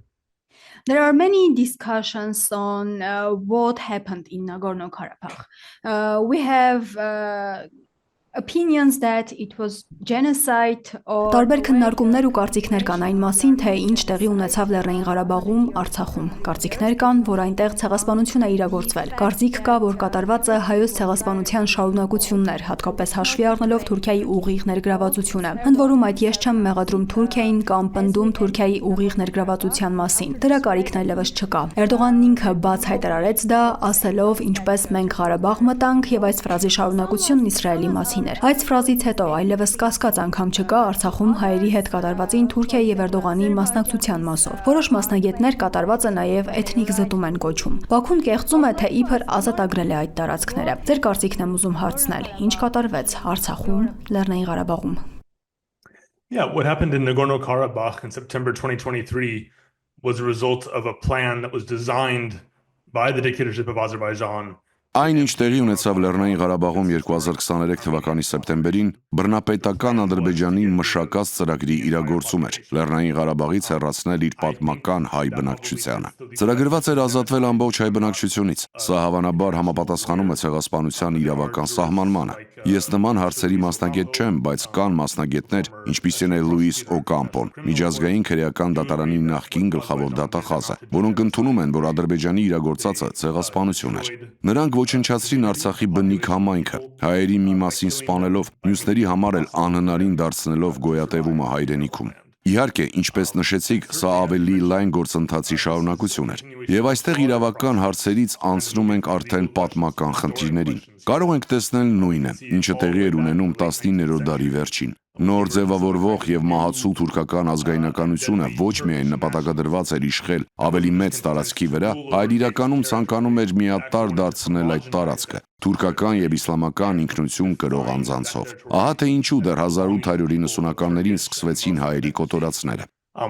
Speaker 4: There are many discussions on what happened in Nagorno-Karabakh. We have opinions that it was genocide or Տարբեր քննարկումներ ու կարծիքներ կան այն մասին, թե ինչ տեղի ունեցավ Լեռնային Ղարաբաղում, Արցախում։ Կարծիքներ կան, որ այնտեղ ցեղասպանություն է իրագործվել։ Կարծիք կա, որ կատարված է հայոց ցեղասպանության շարունակությունն էր, հատկապես հաշվի առնելով Թուրքիայի ուղիղ ներգրավվածությունը։ Ընդ որում այդ ես չեմ մեղադրում Թուրքիային կամ պնդում Թուրքիայի ուղիղ ներգրավվածության մասին։ Դրա կարիքն այլևս չկա։ Էրդողանն ինքը բաց հայտարարեց դա, ասելով, ինչպես մենք Ղարաբաղ մտանք, եւ այս ֆրազի շարունակությունն Իսրայելի մասին մասին էր։ Այս ֆրազից հետո այլևս կասկած անգամ չկա Արցախում հայերի հետ կատարվածին Թուրքիայի եւ Էրդողանի մասնակցության մասով։ Որոշ մասնագետներ կատարվածը նաեւ էթնիկ զտում են կոչում։ Բաքուն կեղծում է, թե իբր ազատագրել է այդ տարածքները։ Ձեր կարծիքն եմ ուզում հարցնել. ինչ կատարվեց Արցախում, Լեռնային Ղարաբաղում։
Speaker 9: Yeah, what happened in Nagorno-Karabakh in September 2023 was a result of a plan that was designed by the dictatorship of Azerbaijan.
Speaker 19: Այն ինչ տեղի ունեցավ Լեռնային Ղարաբաղում 2023 թվականի սեպտեմբերին, բռնապետական Ադրբեջանի մշակած ծրագրի իրագործում էր Լեռնային Ղարաբաղից հեռացնել իր պատմական հայ բնակչությանը։ Ծրագրված էր ազատվել ամբողջ հայ բնակչությունից։ Սա հավանաբար համապատասխանում է ցեղասպանության իրավական սահմանմանը։ Ես նման հարցերի մասնագետ չեմ, բայց կան մասնագետներ, ինչպիսին է Լուիս Օկամպոն, միջազգային քրեական դատարանի նախկին գլխավոր դատախազը, որոնք ընդունում են, որ Ադրբեջանի իրագործածը ցեղասպանություն էր։ Նրանք ոչնչացրին Արցախի բնիկ համայնքը, հայերի մի մասին սպանելով, մյուսների համար էլ անհնարին դարձնելով գոյատևումը հայրենիքում։ Իհարկե, ինչպես նշեցիք, սա ավելի լայն գործընթացի շարունակություն էր։ Եվ այստեղ իրավական հարցերից անցնում ենք արդեն պատմական խնդիրներին։ Կարող ենք տեսնել նույնը, ինչը տեղի էր ունենում 19-րդ դարի վերջին։ Նոր ձևավորվող եւ մահացու թուրքական ազգայնականությունը ոչ միայն նպատակադրված էր իշխել ավելի մեծ տարածքի վրա, այլ իրականում ցանկանում էր միատարր դարձնել այդ տարածքը թուրքական եւ իսլամական ինքնություն կրող անձանցով։ Ահա թե ինչու դեռ 1890-ականներին սկսվեցին հայերի կոտորածները։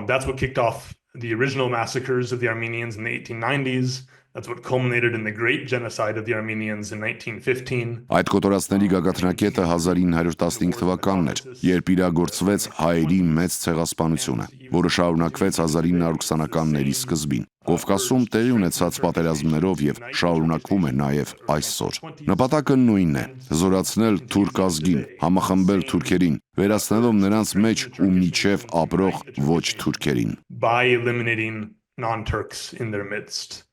Speaker 9: That's what kicked off the original massacres of the Armenians in the 1890s. That's what culminated in the great genocide of the Armenians in 1915.
Speaker 19: Այդ կոտորածների գագաթնակետը 1915 թվականն էր, երբ իրագործվեց հայերի մեծ ցեղասպանությունը, որը շարունակվեց 1920-ականների սկզբին։ Կովկասում տեղի ունեցած պատերազմներով եւ շարունակվում է նաեւ այսօր։ Նպատակը նույնն է՝ զորացնել թուրք ազգին, համախմբել թուրքերին, վերացնելով նրանց մեջ ու միջև ապրող ոչ թուրքերին։
Speaker 9: By eliminating non-Turks in their midst.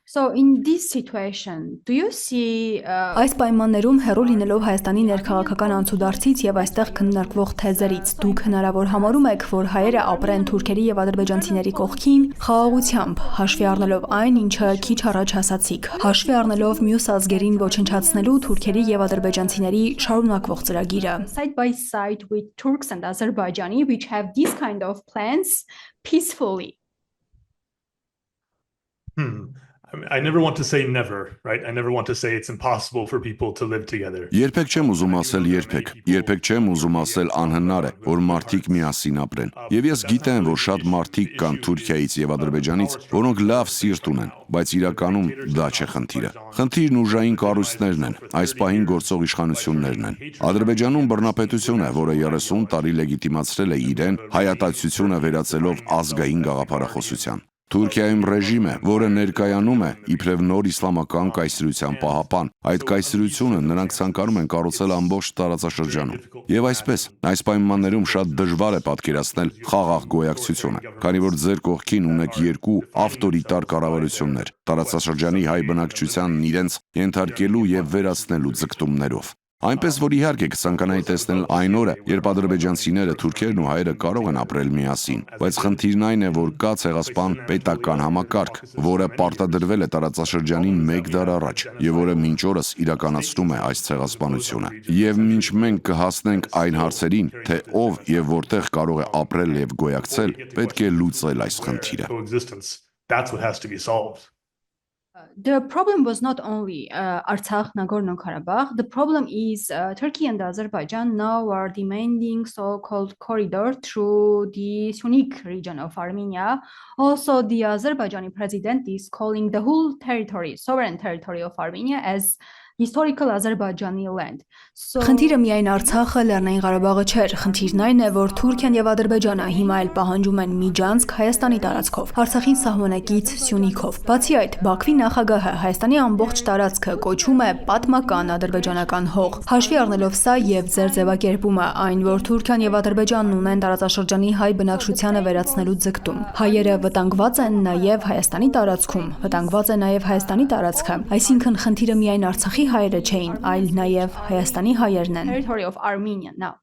Speaker 4: So in this situation, do you see Այս պայմաններում հեռու լինելով Հայաստանի ներքաղաքական անցուդարձից եւ այստեղ քննարկվող թեզերից, դուք հնարավոր համարում եք, որ հայերը ապրեն թուրքերի եւ ադրբեջանցիների կողքին խաղաղությամբ, հաշվի առնելով այն, ինչը քիչ առաջ ասացիք, հաշվի առնելով մյուս ազգերին ոչնչացնելու թուրքերի եւ ադրբեջանցիների շարունակվող ծրագիրը side by side with Turks and Azerbaijani which have this kind of plans peacefully.
Speaker 9: I never want to say never, right? I never want to say it's impossible for people to live together.
Speaker 19: Երբեք չեմ ուզում ասել երբեք չեմ ուզում ասել անհնար է, որ մարդիկ միասին ապրեն։ Եվ ես գիտեմ, որ շատ մարդիկ կան Թուրքիայից եւ Ադրբեջանից, որոնք լավ սիրտ ունեն, բայց իրականում դա չէ խնդիրը։ Խնդիրն ուժային կառույցներն են, այս պահին գործող իշխանություններն են։ Ադրբեջանում բռնապետություն է, որը 30 տարի լեգիտիմացրել է իրեն հայատացությունը վերածելով ազգային գաղափարախոսության։ Թուրքիայում ռեժիմ է, որը ներկայանում է իբրև նոր իսլամական կայսրության պահապան։ Այդ կայսրությունը նրանք ցանկանում են կառուցել ամբողջ տարածաշրջանում։ Եվ այսպես, այս պայմաններում շատ դժվար է պատկերացնել խաղաղ գոյակցությունը, քանի որ ձեր կողքին ունեք երկու ավտորիտար կառավարություններ, տարածաշրջանի հայ բնակչությանն իրենց ենթարկելու եւ վերացնելու ձգտումներով։ Այնպես որ իհարկե կցանկանայի տեսնել այն օրը, երբ ադրբեջանցիները, թուրքերն ու հայերը կարող են ապրել միասին, բայց խնդիրն այն է, որ կա ցեղասպան պետական համակարգ, որը պարտադրվել է տարածաշրջանին 1 դար առաջ եւ որը մինչ օրս իրականացնում է այս ցեղասպանությունը։ Եվ մինչ մենք կհասնենք այն հարցերին, թե ով եւ որտեղ կարող է ապրել եւ գոյակցել, պետք է լուծել այս խնդիրը։
Speaker 9: That's what has to be solved.
Speaker 4: The problem was not only Artsakh, Nagorno-Karabakh. The problem is Turkey and Azerbaijan now are demanding so-called corridor through the Sunni region of Armenia. Also, the Azerbaijani president is calling the whole territory, sovereign territory of Armenia as historical Azerbaijani land. Խնդիրը միայն Արցախը, Լեռնային Ղարաբաղը չէր, խնդիրն այն է, որ Թուրքիան եւ Ադրբեջանը հիմա էլ պահանջում են միջանցք Հայաստանի տարածքով, Արցախին սահմանակից Սյունիքով։ Բացի այդ, Բաքվի նախագահը Հայաստանի ամբողջ տարածքը կոչում է պատմական ադրբեջանական հող։ Հաշվի առնելով սա եւ ձեր ձևակերպումը այն, որ Թուրքիան եւ Ադրբեջանն ունեն տարածաշրջանի հայ բնակչությանը վերացնելու ձգտում, հայերը վտանգված են նաեւ Հայաստանի տարածքում, վտանգված է նաեւ Հայաստանի տարածքը, այսինքն խնդիրը միայն Արցախի հայերը չէին, այլ նաև Հայաստանի հայերն են։ Territory of Armenia now.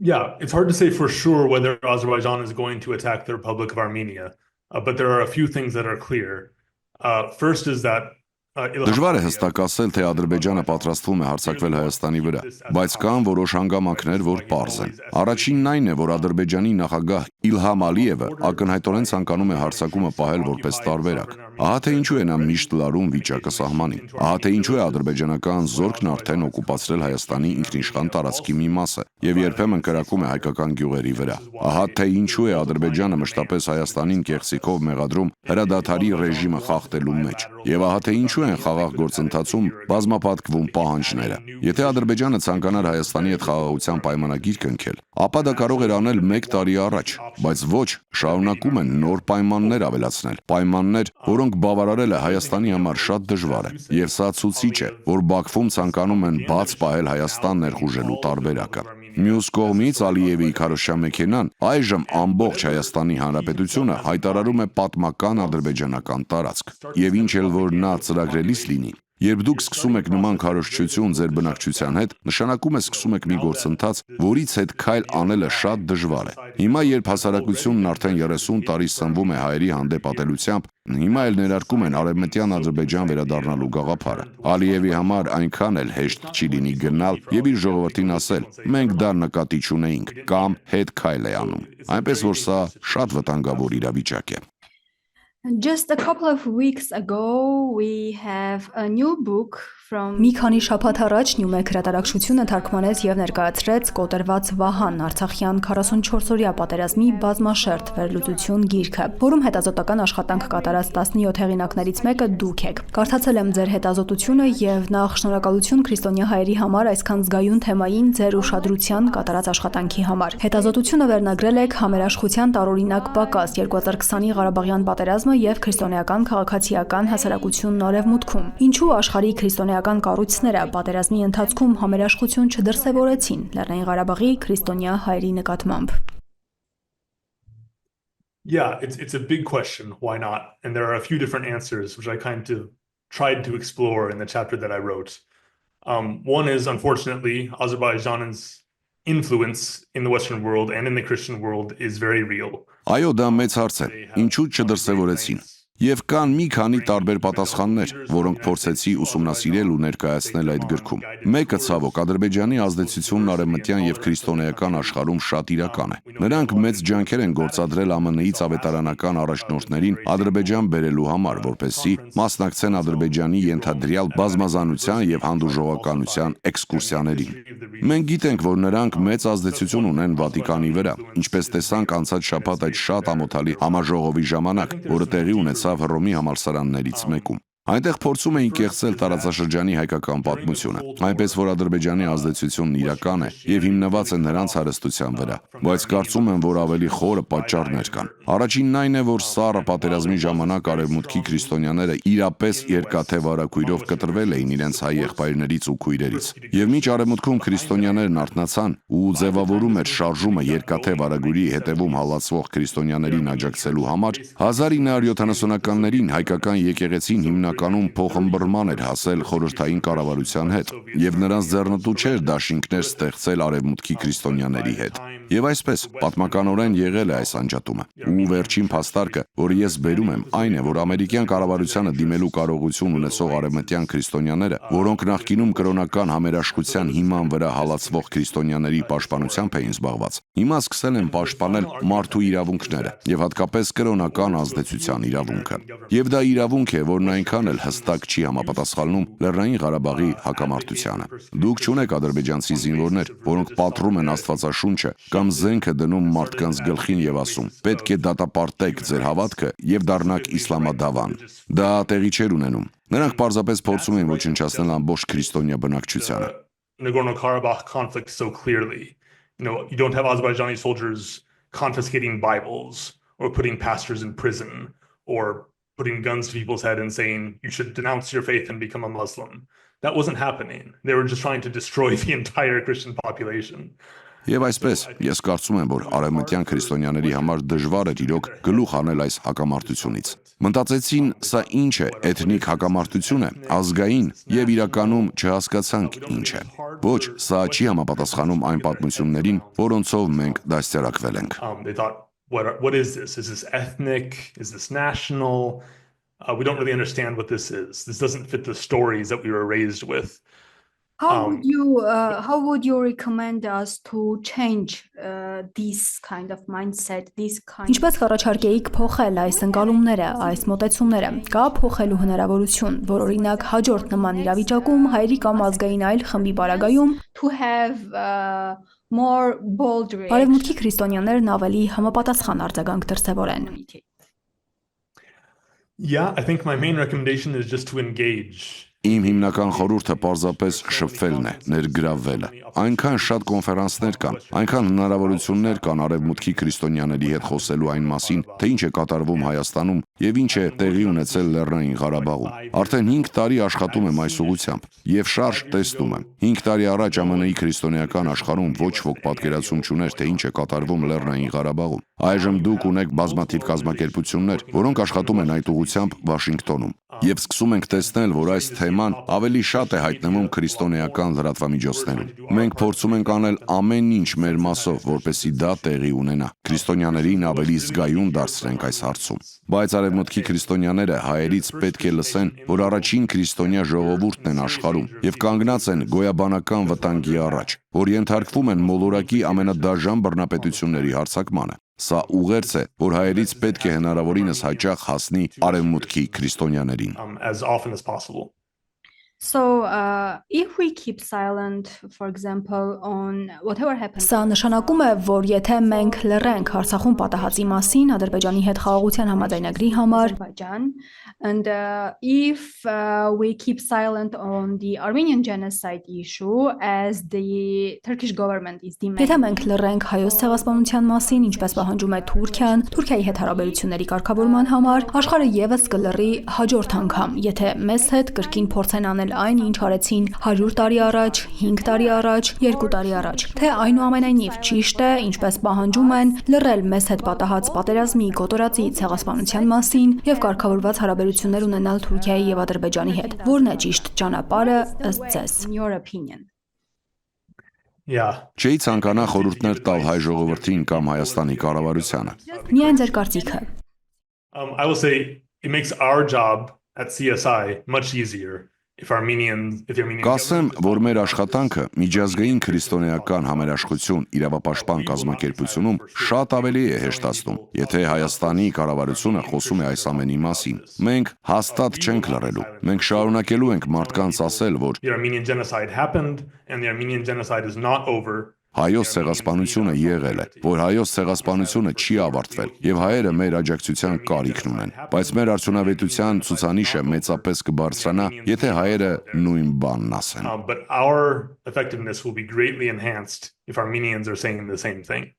Speaker 9: Yeah, it's hard to say for sure whether Azerbaijan is going to attack the Republic of Armenia, but there are a few things that are clear. First is that
Speaker 19: Դժվար է հստակ ասել, թե Ադրբեջանը պատրաստվում է հարձակվել Հայաստանի վրա, բայց կան որոշ հանգամանքներ, որ պարզ են։ Առաջինն այն է, որ Ադրբեջանի նախագահ Իլհամ Ալիևը ակնհայտորեն ցանկանում է հարձակումը պահել որպես տարբերակ։ Ահա թե ինչու է նա միշտ լարում վիճակը սահմանին։ Ահա թե ինչու է ադրբեջանական զորքն արդեն օկուպացրել Հայաստանի ինքնիշխան տարածքի մի մասը եւ երբեմն կրակում է հայկական գյուղերի վրա։ Ահա թե ինչու է Ադրբեջանը մշտապես Հայաստանին կեղծիքով մեղադրում հրադադարի ռեժիմը խախտելու մեջ։ Եվ ահա թե ինչու են խաղաղ գործընթացում բազմապատկվում պահանջները։ Եթե Ադրբեջանը ցանկանար Հայաստանի հետ խաղաղության պայմանագիր կնքել, ապա դա կարող էր անել 1 տարի առաջ, բայց ոչ, շարունակում են նոր պայմաններ ավելացնել, պայմաններ, որոնք բավարարելը Հայաստանի համար շատ դժվար է, եւ սա ցուցիչ է, որ Բաքվում ցանկանում են բաց պահել Հայաստան ներխուժելու տարբերակը։ Մյուս կողմից Ալիևի քարոզչամեքենան այժմ ամբողջ Հայաստանի Հանրապետությունը հայտարարում է պատմական ադրբեջանական տարածք, եւ ինչ էլ որ նա ծրագրելիս լինի, երբ դուք սկսում եք նման քարոզչություն ձեր բնակչության հետ, նշանակում է սկսում եք մի գործընթաց, որից հետ քայլ անելը շատ դժվար է։ Հիմա երբ հասարակությունն արդեն 30 տարի սնվում է հայերի հանդեպ ատելությամբ, հիմա էլ ներարկում են արևմտյան Ադրբեջան վերադառնալու գաղափարը։ Ալիևի համար այնքան էլ հեշտ չի լինի գնալ եւ իր ժողովրդին ասել. մենք դա նկատի չունեինք կամ հետ քայլ է անում։ Այնպես որ սա շատ վտանգավոր իրավիճակ է։
Speaker 4: Just a couple of weeks ago we have a new book from Մի քանի շաբաթ առաջ Նյումեկ հրատարակչությունը թարգմանեց եւ ներկայացրեց կոտրված Վահան Արցախյան 44-օրյա պատերազմի բազմաշերտ վերլուծություն գիրքը, որում հետազոտական աշխատանք կատարած 17 հեղինակներից մեկը դուք եք։ Կարդացել եմ ձեր հետազոտությունը եւ նախ շնորհակալություն քրիստոնյա հայերի համար այսքան զգայուն թեմային ձեր ուշադրության կատարած աշխատանքի համար։ Հետազոտությունը վերնագրել եք Համերաշխության տարօրինակ պակաս 2020-ի Ղարաբաղյան պատերազմը եւ քրիստոնեական քաղաքացիական հասարակությունն արևմուտքում։ Ինչու աշխարհի քրիստոնեական կառույցները պատերազմի ընթացքում համերաշխություն չդրսևորեցին Լեռնային Ղարաբաղի քրիստոնյա հայերի նկատմամբ։
Speaker 9: Yeah, it's a big question. Why not? And there are a few different answers which I kind of tried to explore in the chapter that I wrote. One is, unfortunately, Azerbaijan's influence in the Western world and in the Christian world is very real.
Speaker 19: Այո, դա մեծ հարց է։ Ինչու չդրսևորեցին։ Եվ կան մի քանի տարբեր պատասխաններ, որոնք փորձեցի ուսումնասիրել ու ներկայացնել այդ գրքում։ Մեկը ցավոք Ադրբեջանի ազդեցությունն արևմտյան եւ քրիստոնեական աշխարհում շատ իրական է։ Նրանք մեծ ջանքեր են գործադրել ԱՄՆ-ից ավետարանական առաջնորդներին Ադրբեջան բերելու համար, որպեսզի մասնակցեն Ադրբեջանի ենթադրյալ բազմազանության եւ հանդուրժողականության էքսկուրսիաներին։ Մենք գիտենք, որ նրանք մեծ ազդեցություն ունեն Վատիկանի վրա, ինչպես տեսանք անցած շաբաթ այդ շատ ամոթալի համաժողովի ժամանակ, որը տեղի ունեցավ Հռոմի համալսարաններից մեկում։ Այնտեղ փորձում էին կեղծել տարածաշրջանի հայկական պատմությունը, այնպես որ Ադրբեջանի ազդեցությունն իրական է եւ հիմնված է նրանց հարստության վրա, բայց կարծում եմ, որ ավելի խորը պատճառներ կան։ Առաջինն այն է, որ Սառը պատերազմի ժամանակ արևմուտքի քրիստոնյաները իրապես երկաթե վարակույրով կտրվել էին իրենց հայ եղբայրներից ու քույրերից։ Եվ մինչ արևմուտքում քրիստոնյաներն արթնացան ու ձևավորում էր շարժումը երկաթե վարագույրի հետևում հալածվող քրիստոնյաներին աջակցելու համար, 1970-ականներին հայկական եկեղեցին հիմնականում փոխըմբռնման էր հասել խորհրդային կառավարության հետ, եւ նրանց ձեռնտու չէր դաշինքներ ստեղծել արևմուտքի քրիստոնյաների հետ։ Եվ այսպես պատմականորեն եղել է այս անջատումը։ Ու վերջին փաստարկը, որը ես բերում եմ, այն է, որ ամերիկյան կառավարությանը դիմելու կարողություն ունեցող արևմտյան քրիստոնյաները, որոնք նախկինում կրոնական համերաշխության հիման վրա հալածվող քրիստոնյաների պաշտպանությամբ էին զբաղված, հիմա սկսել են պաշտպանել մարդու իրավունքները եւ հատկապես կրոնական ազդեցության իրավունքը։ Եվ դա իրավունք է, որն այնքան էլ հստակ չի համապատասխանում Լեռնային Ղարաբաղի հակամարտությանը։ Դուք չունեք ադրբեջանցի զինվորներ, որոնք պատռում են Աստվածաշունչը կամ զենքը դնում մարդկանց գլխին եւ ասում. պետք է դատապարտեք ձեր հավատքը եւ դառնաք իսլամադավան։ Դա տեղի չէր ունենում։ Նրանք պարզապես փորձում են ոչնչացնել ամբողջ քրիստոնյա բնակչությանը։
Speaker 9: Nagorno-Karabakh conflict so clearly. You don't have Azerbaijani soldiers confiscating Bibles or putting pastors in prison or putting guns to people's head and saying you should denounce your faith and become a Muslim. That wasn't happening. They were just trying to destroy the entire Christian population.
Speaker 19: Եվ այսպես, ես կարծում եմ, որ արևմտյան քրիստոնյաների համար դժվար էր իրոք գլուխ առնել այս հակամարտությունից։ Մտածեցին, սա ինչ է, էթնիկ հակամարտություն է, ազգային, եւ իրականում չհասկացանք ինչ է։ Ոչ, սա չի համապատասխանում այն պատմություններին, որոնցով մենք դաստիարակվել ենք։
Speaker 9: They thought, what is this? Is this ethnic? Is this national? we don't really understand what this is. This doesn't fit the stories that we were raised with.
Speaker 4: How would you recommend us to change this kind of mindset, this kind? Ինչպես կառաջարկեիք փոխել այս ընկալումները, այս մոտեցումները, կա փոխելու հնարավորություն, որ օրինակ հաջորդ նման իրավիճակում հայերի կամ ազգային այլ խմբի բարագայում to have more bold reaction. Արևմուտքի քրիստոնյաներն ավելի համապատասխան արձագանք դրսևորեն.
Speaker 9: Yeah, I think my main recommendation is just to engage.
Speaker 19: Իմ հիմնական խորհուրդը պարզապես շփվելն է, ներգրավվելը։ Այնքան շատ կոնֆերանսներ կան, այնքան հնարավորություններ կան արևմուտքի քրիստոնյաների հետ խոսելու այն մասին, թե ինչ է կատարվում Հայաստանում եւ ինչ է տեղի ունեցել Լեռնային Ղարաբաղում։ Արդեն 5 տարի աշխատում եմ այս ուղղությամբ եւ շարժ տեսնում եմ։ 5 տարի առաջ ԱՄՆ-ի քրիստոնեական աշխարհում ոչ ոք պատկերացում չուներ, թե ինչ է կատարվում Լեռնային Ղարաբաղում։ Այժմ դուք ունեք բազմաթիվ կազմակերպություններ, որոնք աշխատում են այդ ուղղությամբ Վաշինգտոնում։ Եվ սկսում ենք տեսնել, որ այս թեման ավելի շատ է հայտնվում քրիստոնեական լրատվամիջոցներում։ Մենք փորձում ենք անել ամեն ինչ մեր մասով, որպեսզի դա տեղի ունենա։ Քրիստոնյաներին ավելի զգայուն դարձնենք այս հարցում։ Բայց արևմուտքի քրիստոնյաները հայերից պետք է լսեն, որ առաջին քրիստոնյա ժողովուրդն են աշխարհում եւ կանգնած են գոյաբանական վտանգի առաջ, որ ենթարկվում են մոլորակի ամենադաժան բռնապետությունների հարձակմանը։ Սա ուղերձ է, որ հայերից պետք է հնարավորինս հաճախ հասնի արևմուտքի քրիստոնյաներին։
Speaker 9: As often as possible.
Speaker 4: So if we keep silent, for example, on whatever happens. Սա նշանակում է, որ եթե մենք լռենք Արցախում պատահածի մասին, Ադրբեջանի հետ խաղաղության համաձայնագրի համար, and if we keep silent on the Armenian genocide issue as the Turkish government is demanding. Եթե մենք լռենք հայոց ցեղասպանության մասին, ինչպես պահանջում է Թուրքիան, Թուրքիայի հետ հարաբերությունների կարգավորման համար, աշխարհը եւս կլռի հաջորդ անգամ, եթե մեզ հետ կրկին փորձեն անել այն, ինչ արեցին 100 տարի առաջ, 5 տարի առաջ, 2 տարի առաջ, թե այնուամենայնիվ ճիշտ է, ինչպես պահանջում են, լռել մեզ հետ պատահած պատերազմի կոտորածի ցեղասպանության մասին եւ կարգավորված հարաբերություններ ունենալ Թուրքիայի եւ Ադրբեջանի հետ։ Որն է ճիշտ ճանապարհը ըստ ձեզ?
Speaker 19: Չէի ցանկանա խորհուրդներ տալ հայ ժողովրդին կամ Հայաստանի կառավարությանը։
Speaker 4: Միայն ձեր կարծիքը։
Speaker 9: I will say it makes our job at CSI much easier.
Speaker 19: Կասեմ, որ մեր աշխատանքը միջազգային քրիստոնեական համերաշխություն իրավապաշտպան կազմակերպությունում շատ ավելի է հեշտացնում, եթե Հայաստանի կառավարությունը խոսում է այս ամենի մասին։ Մենք հաստատ չենք լռելու։ Մենք շարունակելու ենք մարդկանց ասել, որ հայոց ցեղասպանությունը եղել է, որ հայոց ցեղասպանությունը չի ավարտվել եւ հայերը մեր աջակցության կարիքն ունեն, բայց մեր արդյունավետության ցուցանիշը մեծապես կբարձրանա, եթե հայերը նույն բանն ասեն։
Speaker 9: But our effectiveness will be greatly enhanced if Armenians are saying the same thing.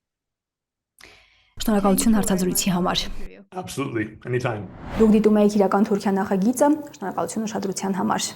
Speaker 4: Շնորհակալություն հարցազրույցի համար։
Speaker 9: Absolutely, anytime.
Speaker 4: Դուք դիտում եք իրական Թուրքիա նախագիծը, շնորհակալություն ուշադրության համար։